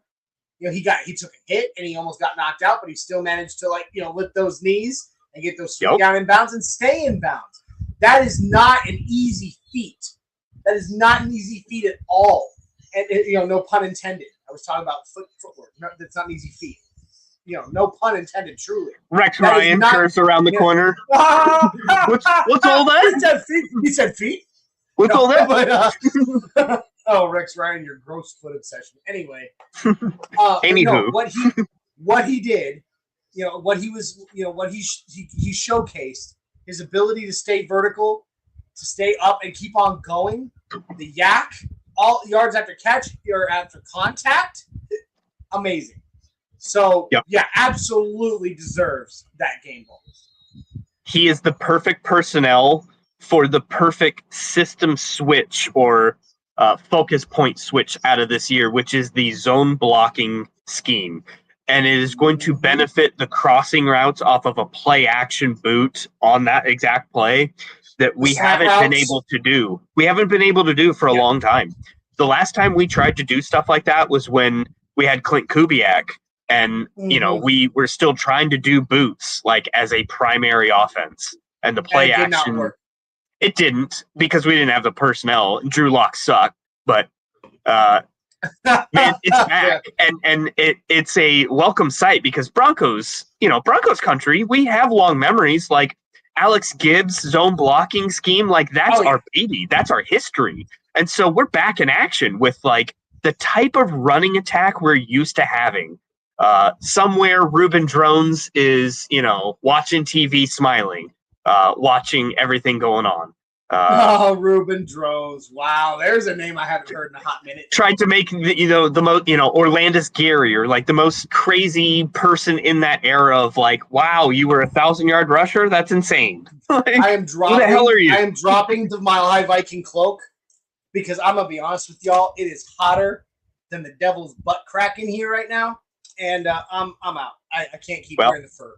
He took a hit and he almost got knocked out, but he still managed to lift those knees and get those feet down in bounds and stay in bounds. That is not an easy feat. That is not an easy feat at all. And no pun intended. I was talking about footwork. No, that's not an easy feat. No pun intended, truly. Rex Ryan curves around the corner. What's all that? He said feet. What's all that? Oh, Rex Ryan, your gross foot obsession. Anyway, anywho, what he did, what he showcased, his ability to stay vertical, to stay up and keep on going. The yak, all yards after catch or after contact, amazing. So, absolutely deserves that game ball. He is the perfect personnel for the perfect system switch or focus point switch out of this year, which is the zone blocking scheme. And it is going to benefit the crossing routes off of a play action boot on that exact play that we haven't been able to do. We haven't been able to do for a long time. The last time we tried to do stuff like that was when we had Clint Kubiak. And, we were still trying to do boots like as a primary offense. And the play action did not work. It didn't because we didn't have the personnel. Drew Lock sucked, but man, it's back. And it's a welcome sight because Broncos country, we have long memories like Alex Gibbs' zone blocking scheme. Like that's our baby. That's our history. And so we're back in action with like the type of running attack we're used to having. Somewhere Ruben Drones is, watching TV smiling, watching everything going on. Ruben Drones. Wow. There's a name I haven't heard in a hot minute. Tried to make, the most, Orlandis Gary or like the most crazy person in that era of like, wow, you were 1,000-yard rusher? That's insane. Like, I am dropping, who the hell are you? I am dropping the Mile High Viking cloak because I'm going to be honest with y'all. It is hotter than the devil's butt crack in here right now. And I'm out. I can't keep wearing the fur.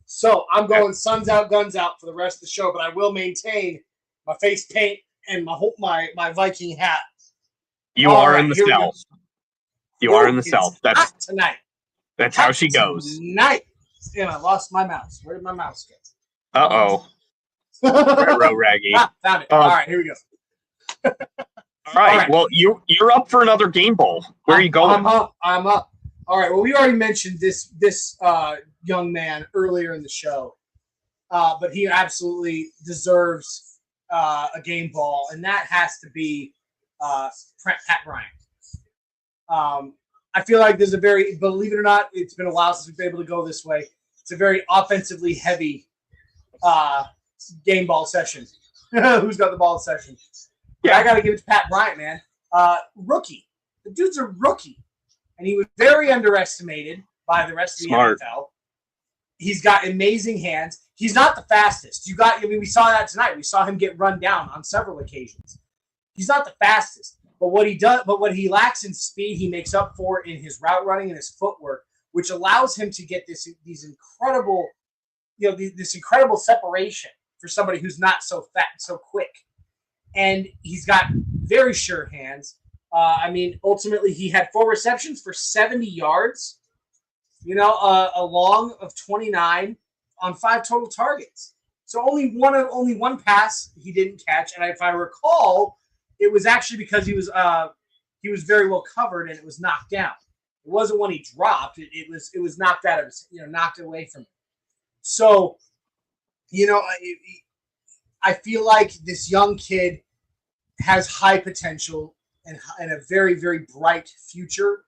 So I'm going suns out, guns out for the rest of the show, but I will maintain my face paint and my Viking hat. You are in the South. You are in the South. That's tonight. That's how she goes. Tonight. And I lost my mouse. Where did my mouse go? Uh-oh. Retro Raggy. Found it. All right, here we go. All right. Well, you're up for another game ball. Where are you going? I'm up. All right. Well, we already mentioned this young man earlier in the show, but he absolutely deserves a game ball, and that has to be Pat Bryant. I feel like there's believe it or not, it's been a while since we've been able to go this way. It's a very offensively heavy game ball session. Who's got the ball session? Yeah, I got to give it to Pat Bryant, man. Rookie. The dude's a rookie. And he was very underestimated by the rest of the NFL. He's got amazing hands. He's not the fastest. We saw that tonight. We saw him get run down on several occasions. He's not the fastest. But what he lacks in speed, he makes up for in his route running and his footwork, which allows him to get this incredible separation for somebody who's not so fat and so quick. And he's got very sure hands. Ultimately, he had 4 receptions for 70 yards, a long of 29 on 5 total targets. So only one pass he didn't catch. And if I recall, it was actually because he was very well covered and it was knocked down. It wasn't one he dropped. It was knocked out of his, knocked away from him. So, I feel like this young kid has high potential and a very, very bright future.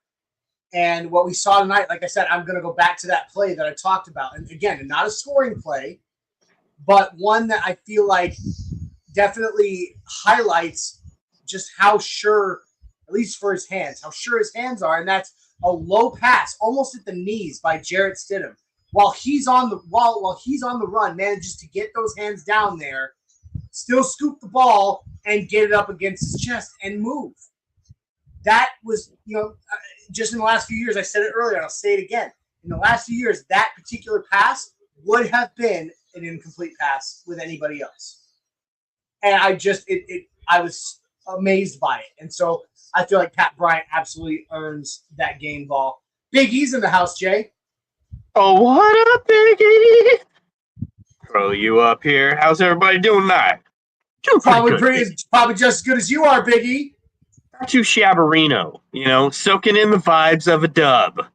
And what we saw tonight, like I said, I'm going to go back to that play that I talked about. And again, not a scoring play, but one that I feel like definitely highlights just how sure, at least for his hands, how sure his hands are. And that's a low pass, almost at the knees by Jarrett Stidham. While he's on the run, manages to get those hands down there, still scoop the ball and get it up against his chest and move. That was, just in the last few years, I said it earlier, and I'll say it again. In the last few years, that particular pass would have been an incomplete pass with anybody else. And I was amazed by it. And so I feel like Pat Bryant absolutely earns that game ball. Big E's in the house, Jay. Oh, what up, Biggie? Throw you up here. How's everybody doing tonight? Doing Probably just as good as you are, Big E. Not too shabberino, soaking in the vibes of a dub.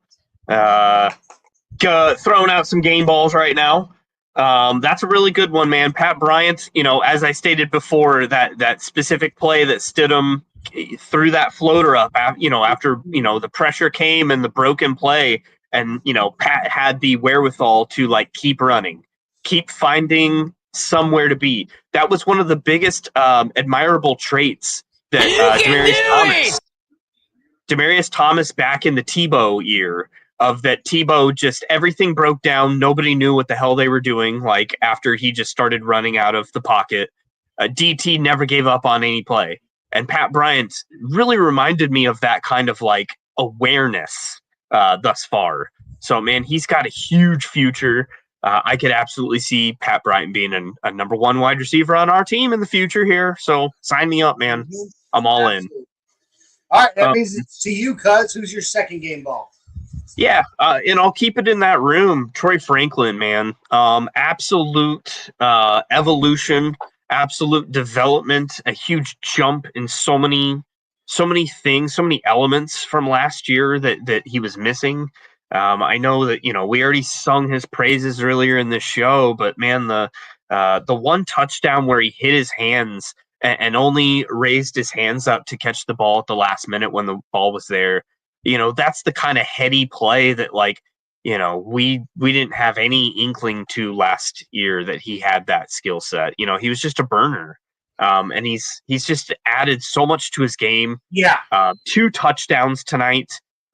Throwing out some game balls right now. That's a really good one, man. Pat Bryant, as I stated before, that specific play that Stidham threw that floater up, after the pressure came and the broken play, and Pat had the wherewithal to keep running, keep finding somewhere to be. That was one of the biggest admirable traits that Demaryius Thomas back in the Tebow year, of that Tebow just everything broke down. Nobody knew what the hell they were doing. After he just started running out of the pocket, DT never gave up on any play. And Pat Bryant really reminded me of that kind of awareness thus far. So man, he's got a huge future. I could absolutely see Pat Bryant being a number one wide receiver on our team in the future here. So sign me up, man. I'm all in. All right, that means it's to you, cuz. Who's your second game ball? Yeah, and I'll keep it in that room. Troy Franklin, man. Absolute evolution, absolute development, a huge jump in so many things, so many elements from last year that he was missing. I know that, we already sung his praises earlier in this show, but man, the one touchdown where he hit his hands and only raised his hands up to catch the ball at the last minute when the ball was there. That's the kind of heady play that we didn't have any inkling to last year, that he had that skill set. He was just a burner. And he's just added so much to his game. Yeah. 2 touchdowns tonight.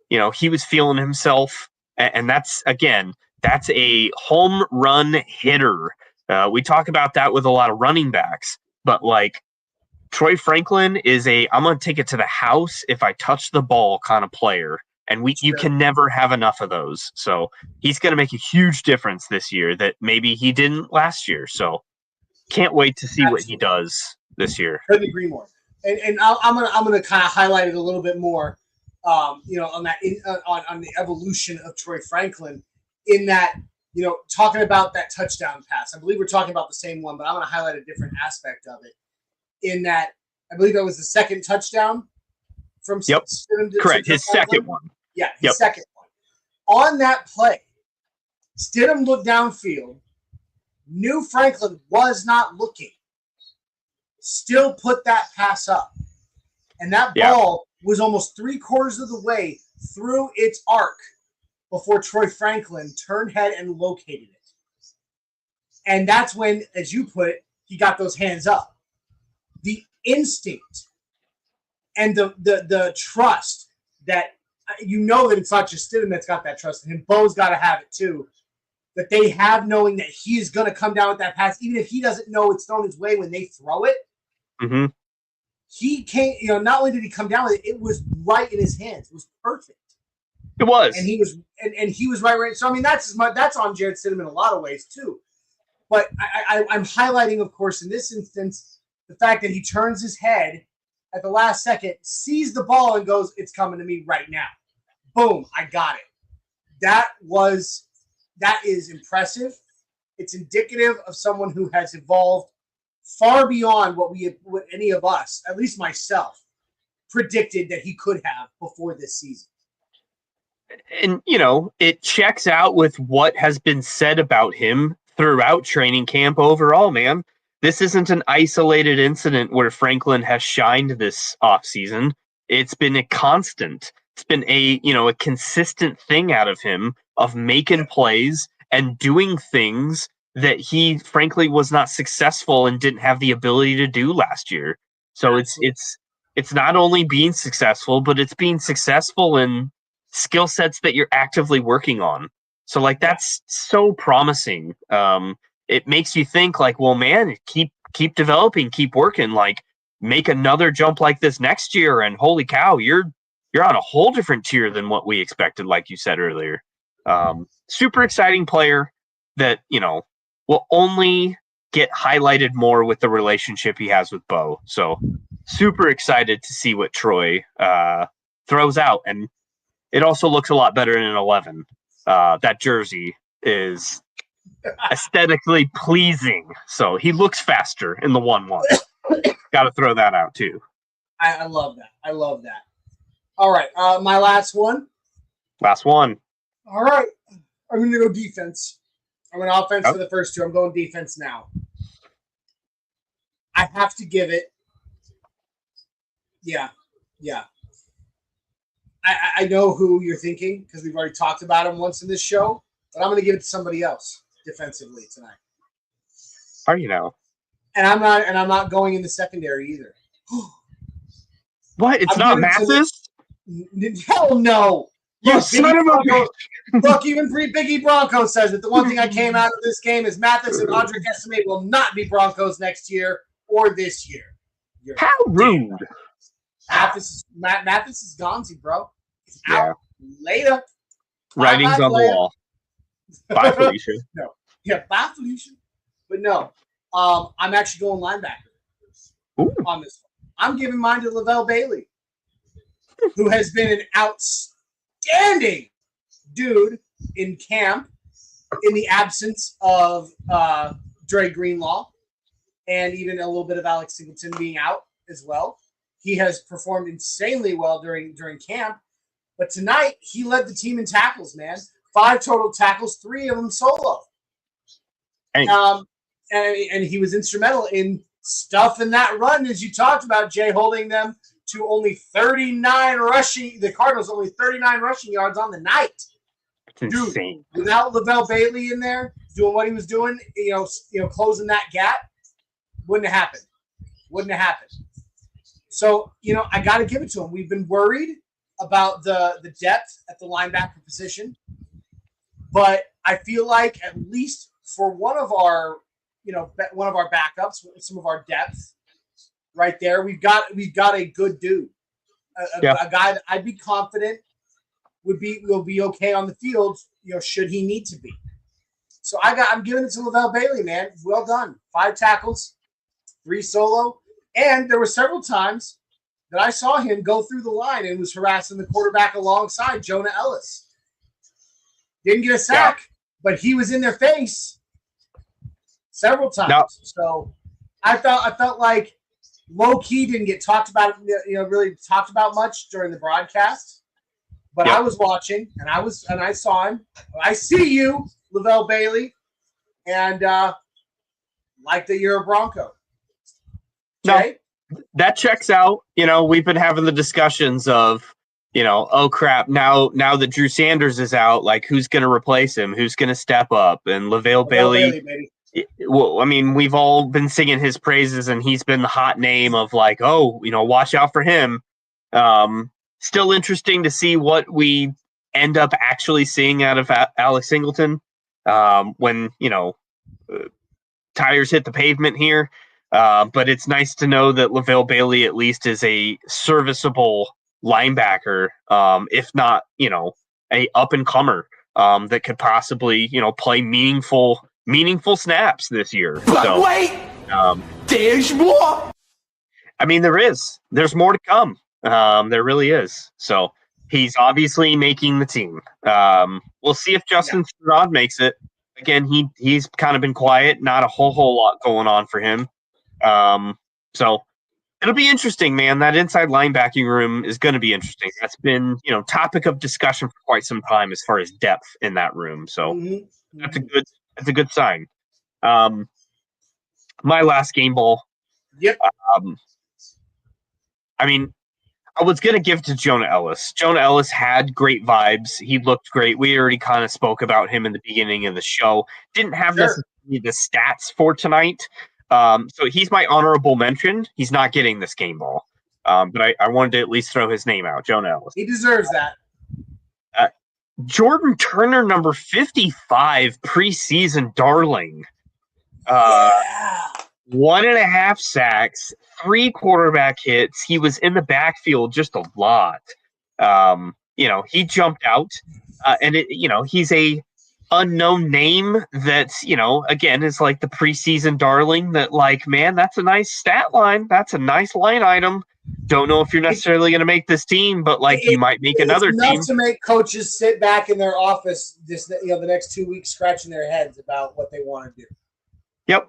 He was feeling himself. And that's a home run hitter. We talk about that with a lot of running backs, but Troy Franklin is I'm going to take it to the house if I touch the ball kind of player. And you can never have enough of those. So he's going to make a huge difference this year that maybe he didn't last year. So can't wait to see what he does this year. Couldn't agree more. And I'm gonna kind of highlight it a little bit more, on that on the evolution of Troy Franklin, in that, talking about that touchdown pass. I believe we're talking about the same one, but I'm going to highlight a different aspect of it. In that, I believe that was the second touchdown from Stidham. Correct. His second one. Yeah, his second one. On that play, Stidham looked downfield, knew Franklin was not looking, still put that pass up. And that ball was almost 3/4 of the way through its arc before Troy Franklin turned head and located it. And that's when, as you put it, he got those hands up. The instinct and the trust that, that it's not just Stidham that's got that trust in him. Bo's got to have it too. That they have, knowing that he is going to come down with that pass, even if he doesn't know it's thrown his way when they throw it. Mm-hmm. He can't, not only did he come down with it, it was right in his hands. It was perfect. It was. And he was, and he was right. So, I mean, that's on Jarrett Stidham in a lot of ways too. But I'm highlighting, of course, in this instance, the fact that he turns his head at the last second, sees the ball, and goes, "It's coming to me right now." Boom, I got it. That is impressive. It's indicative of someone who has evolved far beyond what any of us, at least myself, predicted that he could have before this season. And, it checks out with what has been said about him throughout training camp overall, man. this isn't an isolated incident where Franklin has shined this offseason. It's been a constant. It's been a consistent thing out of him of making plays and doing things that he frankly was not successful and didn't have the ability to do last year. So it's not only being successful, but it's being successful in skill sets that you're actively working on. So like that's so promising. It makes you think like, well, man, keep developing, keep working, like make another jump like this next year, and holy cow, you're on a whole different tier than what we expected, like you said earlier. Super exciting player that, will only get highlighted more with the relationship he has with Bo. So super excited to see what Troy throws out. And it also looks a lot better in an 11. That jersey is aesthetically pleasing. So he looks faster in the 1-1. Got to throw that out too. I love that. I love that. All right. My last one. Last one. All right. I'm going to go defense. I went offense for the first two. I'm going defense now. I have to give it. Yeah. I know who you're thinking because we've already talked about him once in this show, but I'm going to give it to somebody else defensively tonight. How do you know? And I'm not going in the secondary either. What? It's not Mathis? Hell no. You son of a bitch. Look, even Biggie Bronco says that the one thing I came out of this game is Mathis and Audric Estimate will not be Broncos next year or this year. How rude. Mathis is Gonzi, bro. It's out. Later. Writing's on the wall. Bye, Felicia. No. Yeah, bye, Felicia. But no, I'm actually going linebacker on this one. I'm giving mine to Lavelle Bailey, who has been an outstanding dude in camp in the absence of Dre Greenlaw and even a little bit of Alex Singleton being out as well. He has performed insanely well during camp. But tonight, he led the team in tackles, man. 5 total tackles, 3 of them solo. Hey. And he was instrumental in stuffing that run, as you talked about, Jay, holding them to only 39 rushing. The Cardinals only 39 rushing yards on the night. It's insane. Without Lavelle Bailey in there doing what he was doing, closing that gap, wouldn't have happened. So, I got to give it to him. We've been worried about the depth at the linebacker position, but I feel like at least for one of our backups, some of our depth right there, we've got a good dude, a guy that I'd be confident will be okay on the field, should he need to be. So I'm giving it to Lavelle Bailey, man. Well done. 5 tackles, 3 solo. And there were several times that I saw him go through the line and was harassing the quarterback alongside Jonah Ellis. Didn't get a sack, but he was in their face several times. No. So I felt like low key didn't get talked about, really talked about much during the broadcast. But I was watching and I saw him. I see you, Lavelle Bailey, and like that you're a Bronco. Okay? No, that checks out. We've been having the discussions of, oh crap, now that Drew Sanders is out, like who's going to replace him? Who's going to step up? And Lavelle Bailey, well, I mean, we've all been singing his praises, and he's been the hot name of like, oh, watch out for him. Still interesting to see what we end up actually seeing out of Alex Singleton when, tires hit the pavement here. But it's nice to know that Lavelle Bailey at least is a serviceable linebacker, if not, a up-and-comer that could possibly, play meaningful snaps this year. But wait! There's more! I mean, there's more to come. There really is. So he's obviously making the team. We'll see if Justin Sherrod makes it. Again, he's kind of been quiet, not a whole lot going on for him. So it'll be interesting, man. That inside linebacking room is going to be interesting. That's been, topic of discussion for quite some time as far as depth in that room. So that's a good sign. my last game ball. Yep. I mean, I was going to give to Jonah Ellis. Jonah Ellis had great vibes. He looked great. We already kind of spoke about him in the beginning of the show. Didn't have necessarily the stats for tonight. So he's my honorable mention. He's not getting this game ball. But I wanted to at least throw his name out, Jonah Ellis. He deserves that. Jordan Turner, number 55, preseason darling. 1.5 sacks, 3 quarterback hits. He was in the backfield just a lot. He jumped out, and he's a unknown name that's, again, is like the preseason darling that, like, man, that's a nice stat line. That's a nice line item. Don't know if you're necessarily going to make this team, but you might make another team. Enough to make coaches sit back in their office the next 2 weeks scratching their heads about what they want to do. Yep.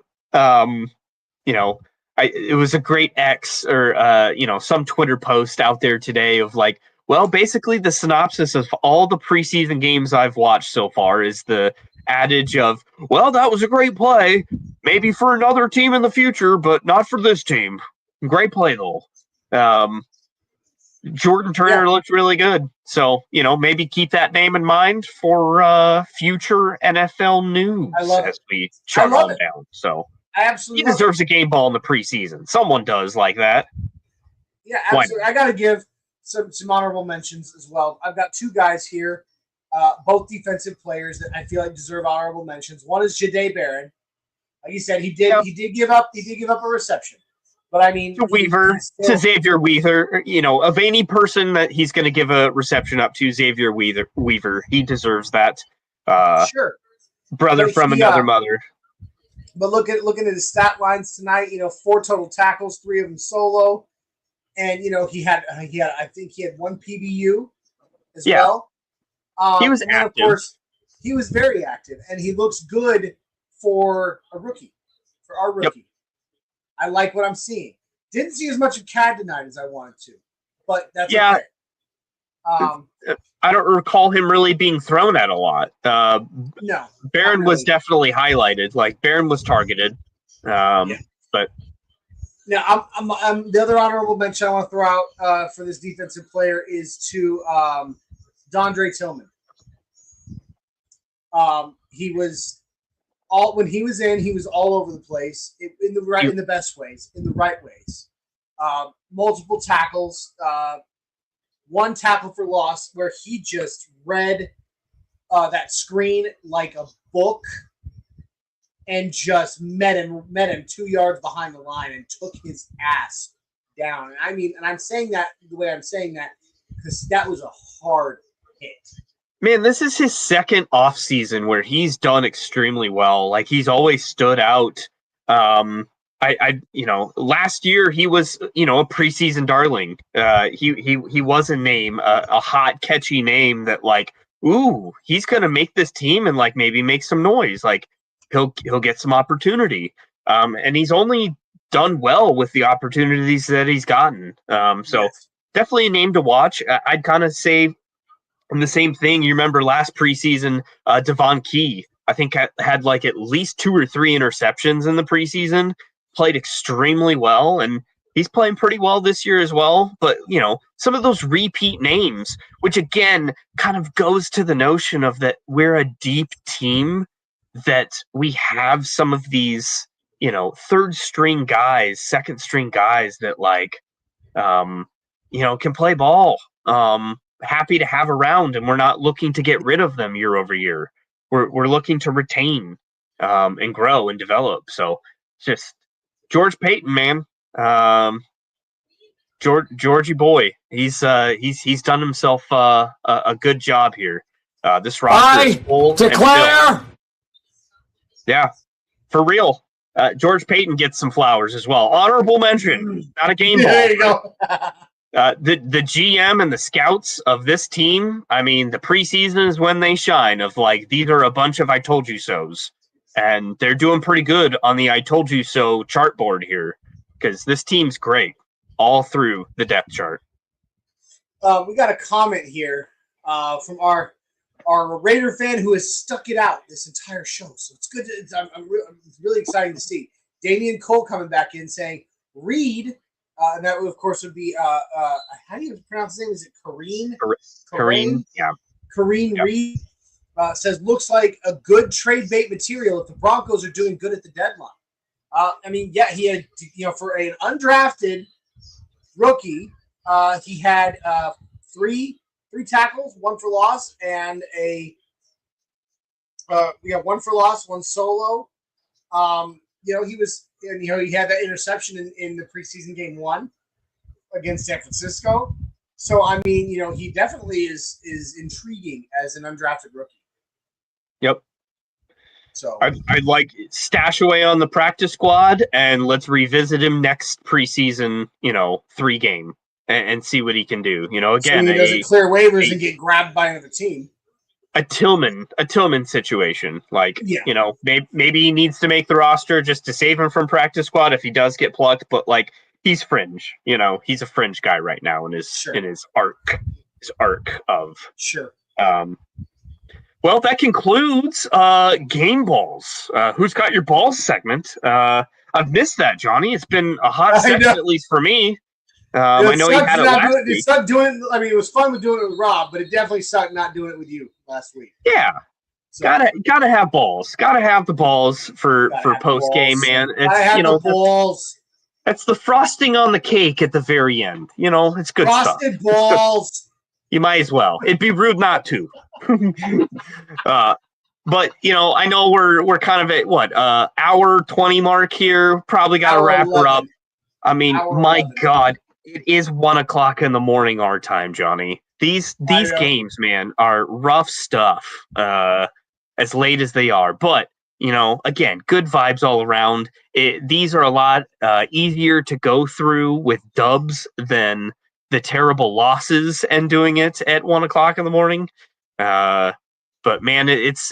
It was a great X or some Twitter post out there today of like, well, basically the synopsis of all the preseason games I've watched so far is the adage of, well, that was a great play, maybe for another team in the future, but not for this team. Great play though. Jordan Turner looked really good. So, maybe keep that name in mind for future NFL news as we chug on down. So absolutely, he deserves a game ball in the preseason. Someone does like that. Yeah, absolutely. I got to give some honorable mentions as well. I've got 2 guys here, both defensive players that I feel like deserve honorable mentions. One is Jahdae Barron. Like you said, he did give up a reception. But I mean, to Xavier Weaver, of any person that he's going to give a reception up to, Xavier Weaver, he deserves that. Sure, brother from another mother. But looking at his stat lines tonight, 4 total tackles, 3 of them solo, and he had 1 PBU as well. He was active. Of course, he was very active, and he looks good for a rookie, for our rookie. Yep. I like what I'm seeing. Didn't see as much of Cad tonight as I wanted to, but that's okay. I don't recall him really being thrown at a lot. No. Barron was definitely highlighted. Like, Barron was targeted. But now, I'm the other honorable mention I want to throw out for this defensive player is to Dondre Tillman. He was when he was in, he was all over the place in the best ways, in the right ways. Multiple tackles, 1 tackle for loss where he just read that screen like a book and just met him 2 yards behind the line and took his ass down. And I'm saying that the way I'm saying that because that was a hard hit. Man, this is his second off season where he's done extremely well. Like, he's always stood out. Last year he was, a preseason darling. He was a name, a hot, catchy name that, like, ooh, he's gonna make this team and like maybe make some noise. Like, he'll get some opportunity. And he's only done well with the opportunities that he's gotten. So definitely a name to watch. I'd kind of say. And the same thing, you remember last preseason, Devon Key, I think had like at least 2 or 3 interceptions in the preseason, played extremely well, and he's playing pretty well this year as well. But, some of those repeat names, which again kind of goes to the notion of that we're a deep team, that we have some of these, third string guys, second string guys that like, can play ball. Happy to have around, and we're not looking to get rid of them year over year. We're looking to retain and grow and develop. So just George Payton, man. Georgie boy. He's done himself a good job here. This roster is full. Declare. Yeah, for real. George Payton gets some flowers as well. Honorable mention, not a game ball. There you go. The GM and the scouts of this team, the preseason is when they shine of like, these are a bunch of I told you so's, and they're doing pretty good on the I told you so chart board here because this team's great all through the depth chart. We got a comment here from our Raider fan who has stuck it out this entire show. So it's good. It's really exciting to see. Damian Cole coming back in saying Reed, and that of course would be how do you pronounce his name? Is it Kareem? Yeah. Kareem Yep. Reed says looks like a good trade bait material if the Broncos are doing good at the deadline. He had for an undrafted rookie, he had three tackles, one for loss, and we got one for loss, one solo. He had that interception in the preseason game 1 against San Francisco. So he definitely is intriguing as an undrafted rookie. Yep. So I'd like stash away on the practice squad and let's revisit him next preseason, 3 game and see what he can do. Again, so he doesn't clear waivers and get grabbed by another team. A Tillman situation. Maybe he needs to make the roster just to save him from practice squad if he does get plucked, but he's fringe. He's a fringe guy right now in his arc of sure. Well, that concludes Game Balls. Who's got your balls segment? I've missed that, Johnny. It's been a hot second, at least for me. I know you had it last week. It sucked doing. It was fun with doing it with Rob, but it definitely sucked not doing it with you last week. Yeah, so, gotta have balls. Gotta have the balls for post game, man. It's balls. That's the frosting on the cake at the very end. It's good stuff. Frosted balls. You might as well. It'd be rude not to. But I know we're kind of at what hour 20 mark here. Probably got to wrap her up. My God, it is 1:00 in the morning our time, Johnny. These games, man, are rough stuff. As late as they are, but again, good vibes all around. These are a lot easier to go through with dubs than the terrible losses and doing it at 1:00 in the morning. But man, it's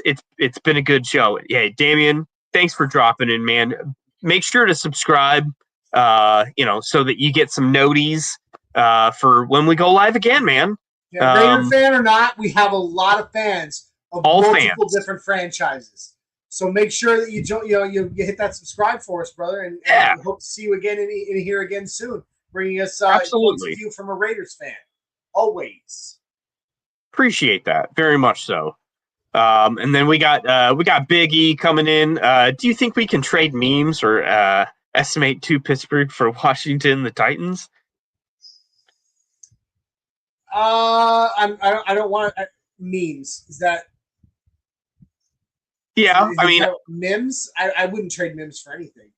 been a good show. Yeah, Damian, thanks for dropping in, man. Make sure to subscribe, so that you get some noties for when we go live again, man. Yeah, Raider fan or not, we have a lot of fans of multiple different franchises. So make sure that you hit that subscribe for us, brother, and we hope to see you again in here again soon, bringing us absolutely a view from a Raiders fan. Always appreciate that very much so. And then we got Big E coming in. Do you think we can trade memes or estimate to Pittsburgh for Washington, the Titans? I don't want memes. Is that? Yeah, Mims. I wouldn't trade Mims for anything.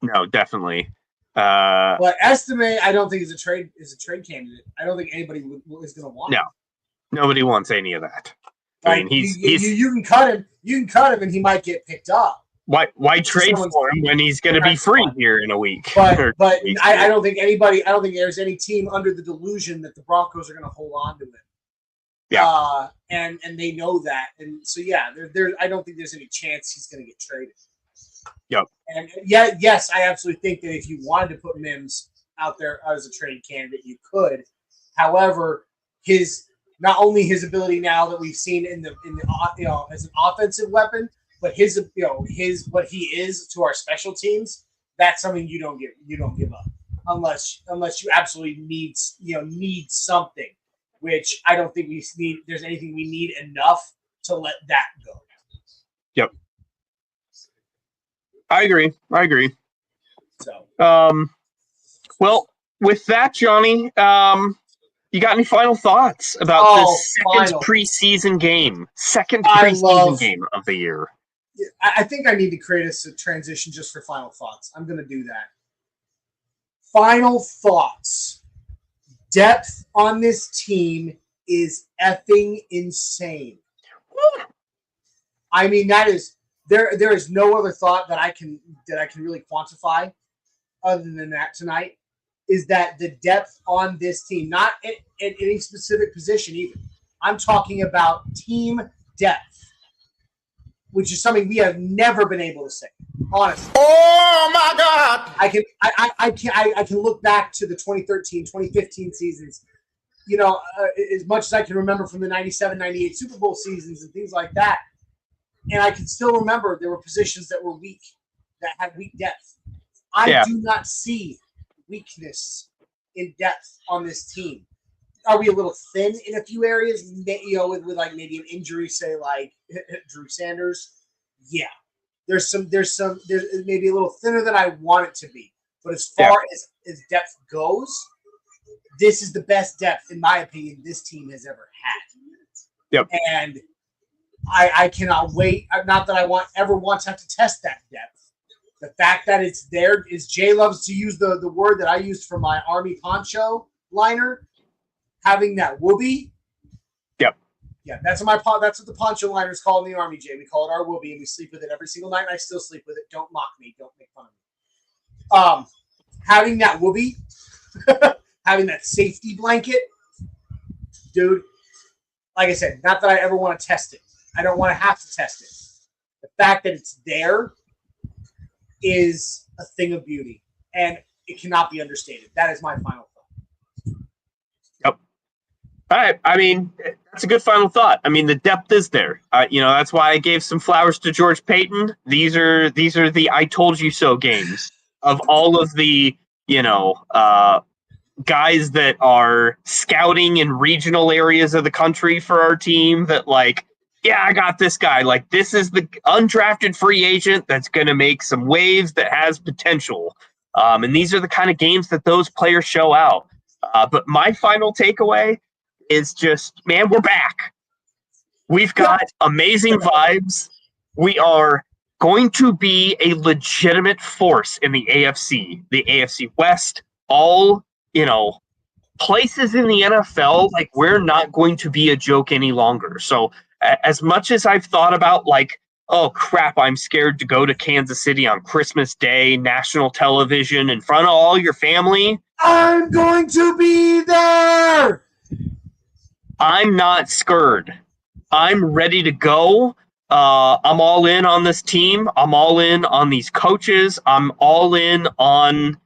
No, definitely. But estimate, I don't think is a trade candidate. I don't think anybody is going to want. No, nobody wants any of that. You can cut him. You can cut him, and he might get picked up. Why trade for him when he's going to be free here in a week? But I don't think anybody. I don't think there's any team under the delusion that the Broncos are going to hold on to him. Yeah. And they know that, and so I don't think there's any chance he's going to get traded. Yep. And yes, I absolutely think that if you wanted to put Mims out there as a trade candidate, you could. However, not only his ability now that we've seen in the as an offensive weapon, but his what he is to our special teams, that's something you don't give up unless you absolutely need something, which I don't think there's anything we need enough to let that go. Yep. I agree. So well, with that, Johnny, you got any final thoughts about this second preseason game? Second preseason game of the year. I think I need to create a transition just for final thoughts. I'm going to do that. Final thoughts. Depth on this team is effing insane. That is there is no other thought that I can really quantify other than that tonight. Is that the depth on this team, not at any specific position either. I'm talking about team depth, which is something we have never been able to say, honestly. Oh my God! I can look back to the 2013, 2015 seasons, as much as I can remember from the 97, 98 Super Bowl seasons and things like that. And I can still remember there were positions that were weak. that had weak depth. I do not see weakness in depth on this team. Are we a little thin in a few areas? With like maybe an injury, say like Drew Sanders. Yeah, there's maybe a little thinner than I want it to be. But as far as depth goes, this is the best depth, in my opinion, this team has ever had. Yep. And I cannot wait. Not that I ever want to have to test that depth. The fact that it's there is Jay loves to use the word that I used for my Army poncho liner. Having that whoopee. Yep. Yeah, that's what the poncho liner is called in the Army, Jay. We call it our whoopee, and we sleep with it every single night, and I still sleep with it. Don't mock me. Don't make fun of me. Having that whoopee, having that safety blanket, dude, like I said, not that I ever want to test it. I don't want to have to test it. The fact that it's there is a thing of beauty, and it cannot be understated. That is my final thought. All right. I mean, that's a good final thought. I mean, the depth is there. That's why I gave some flowers to George Payton. These are the I told you so games of all of the, guys that are scouting in regional areas of the country for our team that like, yeah, I got this guy. Like, this is the undrafted free agent that's going to make some waves that has potential. And these are the kind of games that those players show out. But my final takeaway is just, man, we're back. We've got amazing vibes. We are going to be a legitimate force in the AFC West, all, places in the NFL. Like, we're not going to be a joke any longer. So as much as I've thought about like, oh crap, I'm scared to go to Kansas City on Christmas Day, national television in front of all your family. I'm going to be there. I'm not scared. I'm ready to go. I'm all in on this team. I'm all in on these coaches. I'm all in on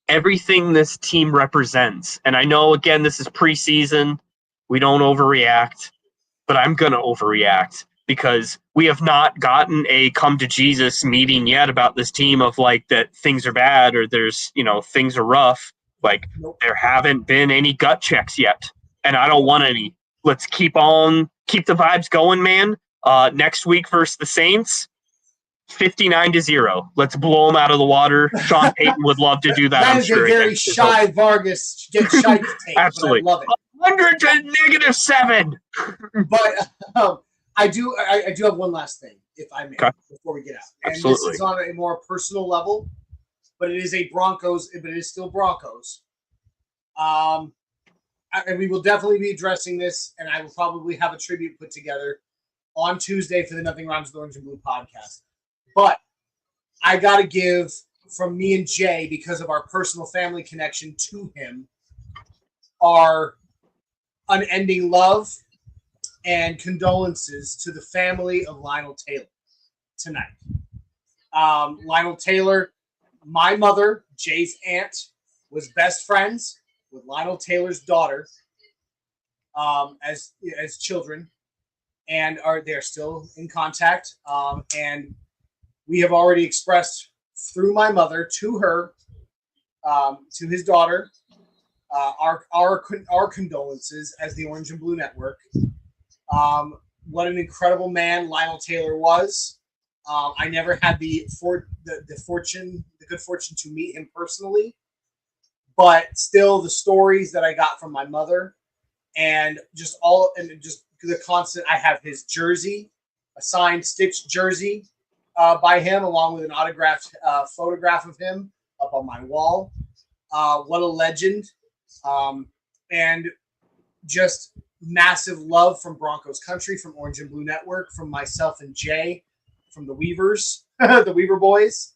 everything this team represents. And I know, again, this is preseason. We don't overreact, but I'm going to overreact because we have not gotten a come to Jesus meeting yet about this team of like that things are bad or there's, things are rough. Like there haven't been any gut checks yet. And I don't want any. Let's keep the vibes going, man. Next week versus the Saints, 59-0. Let's blow them out of the water. Sean Payton would love to do that. That I'm is sure. a very shy Vargas get shy take. Absolutely, I love it. 100 to -7. But I do have one last thing, if I may, before we get out. And Absolutely. This is on a more personal level, but it is still Broncos. And we will definitely be addressing this, and I will probably have a tribute put together on Tuesday for the Nothing Rhymes with Orange and Blue podcast. But I got to give from me and Jay, because of our personal family connection to him, our unending love and condolences to the family of Lionel Taylor tonight. Lionel Taylor, my mother, Jay's aunt, was best friends with Lionel Taylor's daughter as children, and they're still in contact. And we have already expressed through my mother to her, to his daughter, our condolences as the Orange and Blue Network. What an incredible man Lionel Taylor was. I never had the good fortune to meet him personally. But still, the stories that I got from my mother, and just the constant. I have his jersey, a signed, stitched jersey by him, along with an autographed photograph of him up on my wall. What a legend! And just massive love from Broncos Country, from Orange and Blue Network, from myself and Jay, from the Weavers, the Weaver Boys,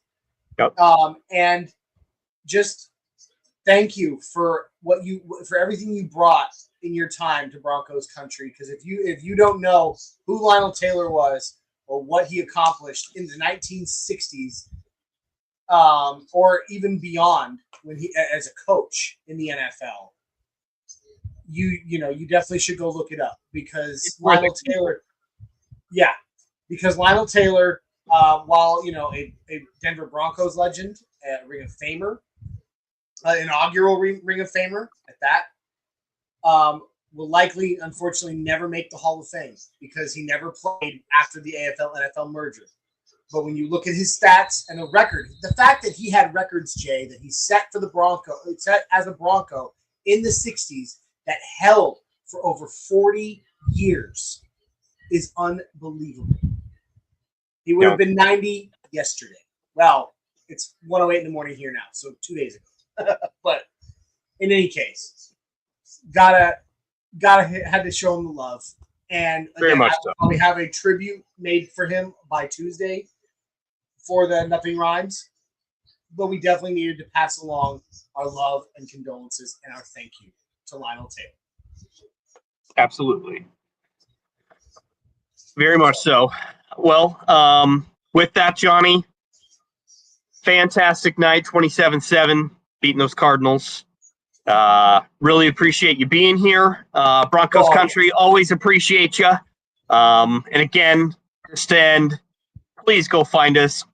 and just. Thank you for everything you brought in your time to Broncos Country. Because if you don't know who Lionel Taylor was or what he accomplished in the 1960s, or even beyond when he as a coach in the NFL, you definitely should go look it up because Lionel Taylor while a Denver Broncos legend, a Ring of Famer, inaugural Ring of Famer at that, will likely, unfortunately, never make the Hall of Fame because he never played after the AFL-NFL merger. But when you look at his stats and the record, the fact that he had records, Jay, that he set for the set as a Bronco in the 60s that held for over 40 years is unbelievable. He would have been 90 yesterday. Well, it's 1:08 in the morning here now, so 2 days ago. But in any case, had to show him the love. And very much so. We have a tribute made for him by Tuesday for the Nothing Rhymes. But we definitely needed to pass along our love and condolences and our thank you to Lionel Taylor. Absolutely. Very much so. Well, with that, Johnny, fantastic night, 27-7, beating those Cardinals. Really appreciate you being here. Broncos Country, always appreciate you. And again, just end, please go find us.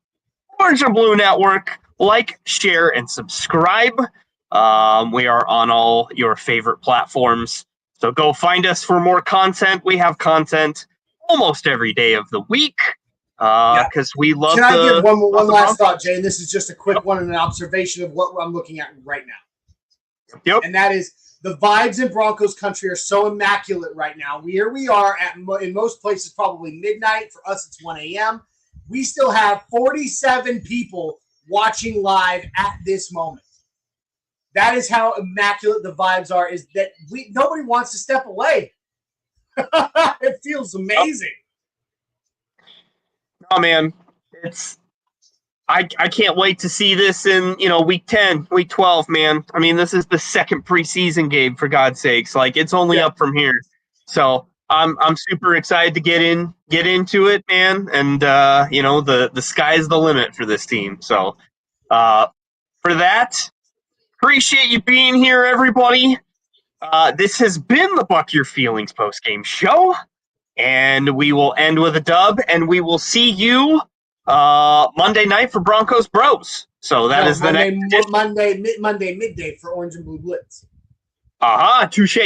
Orange and Blue Network. Like, share, and subscribe. We are on all your favorite platforms. So go find us for more content. We have content almost every day of the week because we love Can I give one last thought, Jay? And this is just a quick one and an observation of what I'm looking at right now. Yep. And that is the vibes in Broncos Country are so immaculate right now. Here we are in most places probably midnight. For us, it's 1 a.m. We still have 47 people watching live at this moment. That is how immaculate the vibes are, is that nobody wants to step away. It feels amazing. Oh man, I can't wait to see this in week 10, week 12, man. I mean, this is the second preseason game, for God's sakes. Like, it's only up from here. So I'm super excited to get into it, man. And the sky's the limit for this team. So for that, appreciate you being here, everybody. This has been the Buck Your Feelings post-game show, and we will end with a dub, and we will see you Monday night for Broncos Bros. So that is the next Monday midday for Orange and Blue Blitz. Touche.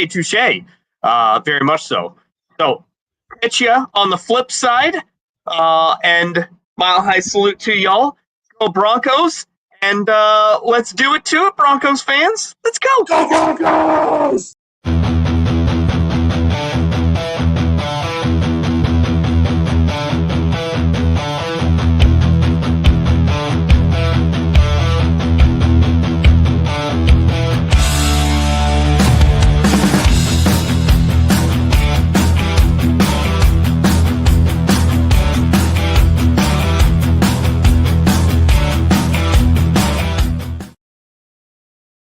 Very much so. So catch ya on the flip side, and mile high salute to y'all. Go Broncos. And let's do it to it, Broncos fans. Let's go. Go Broncos!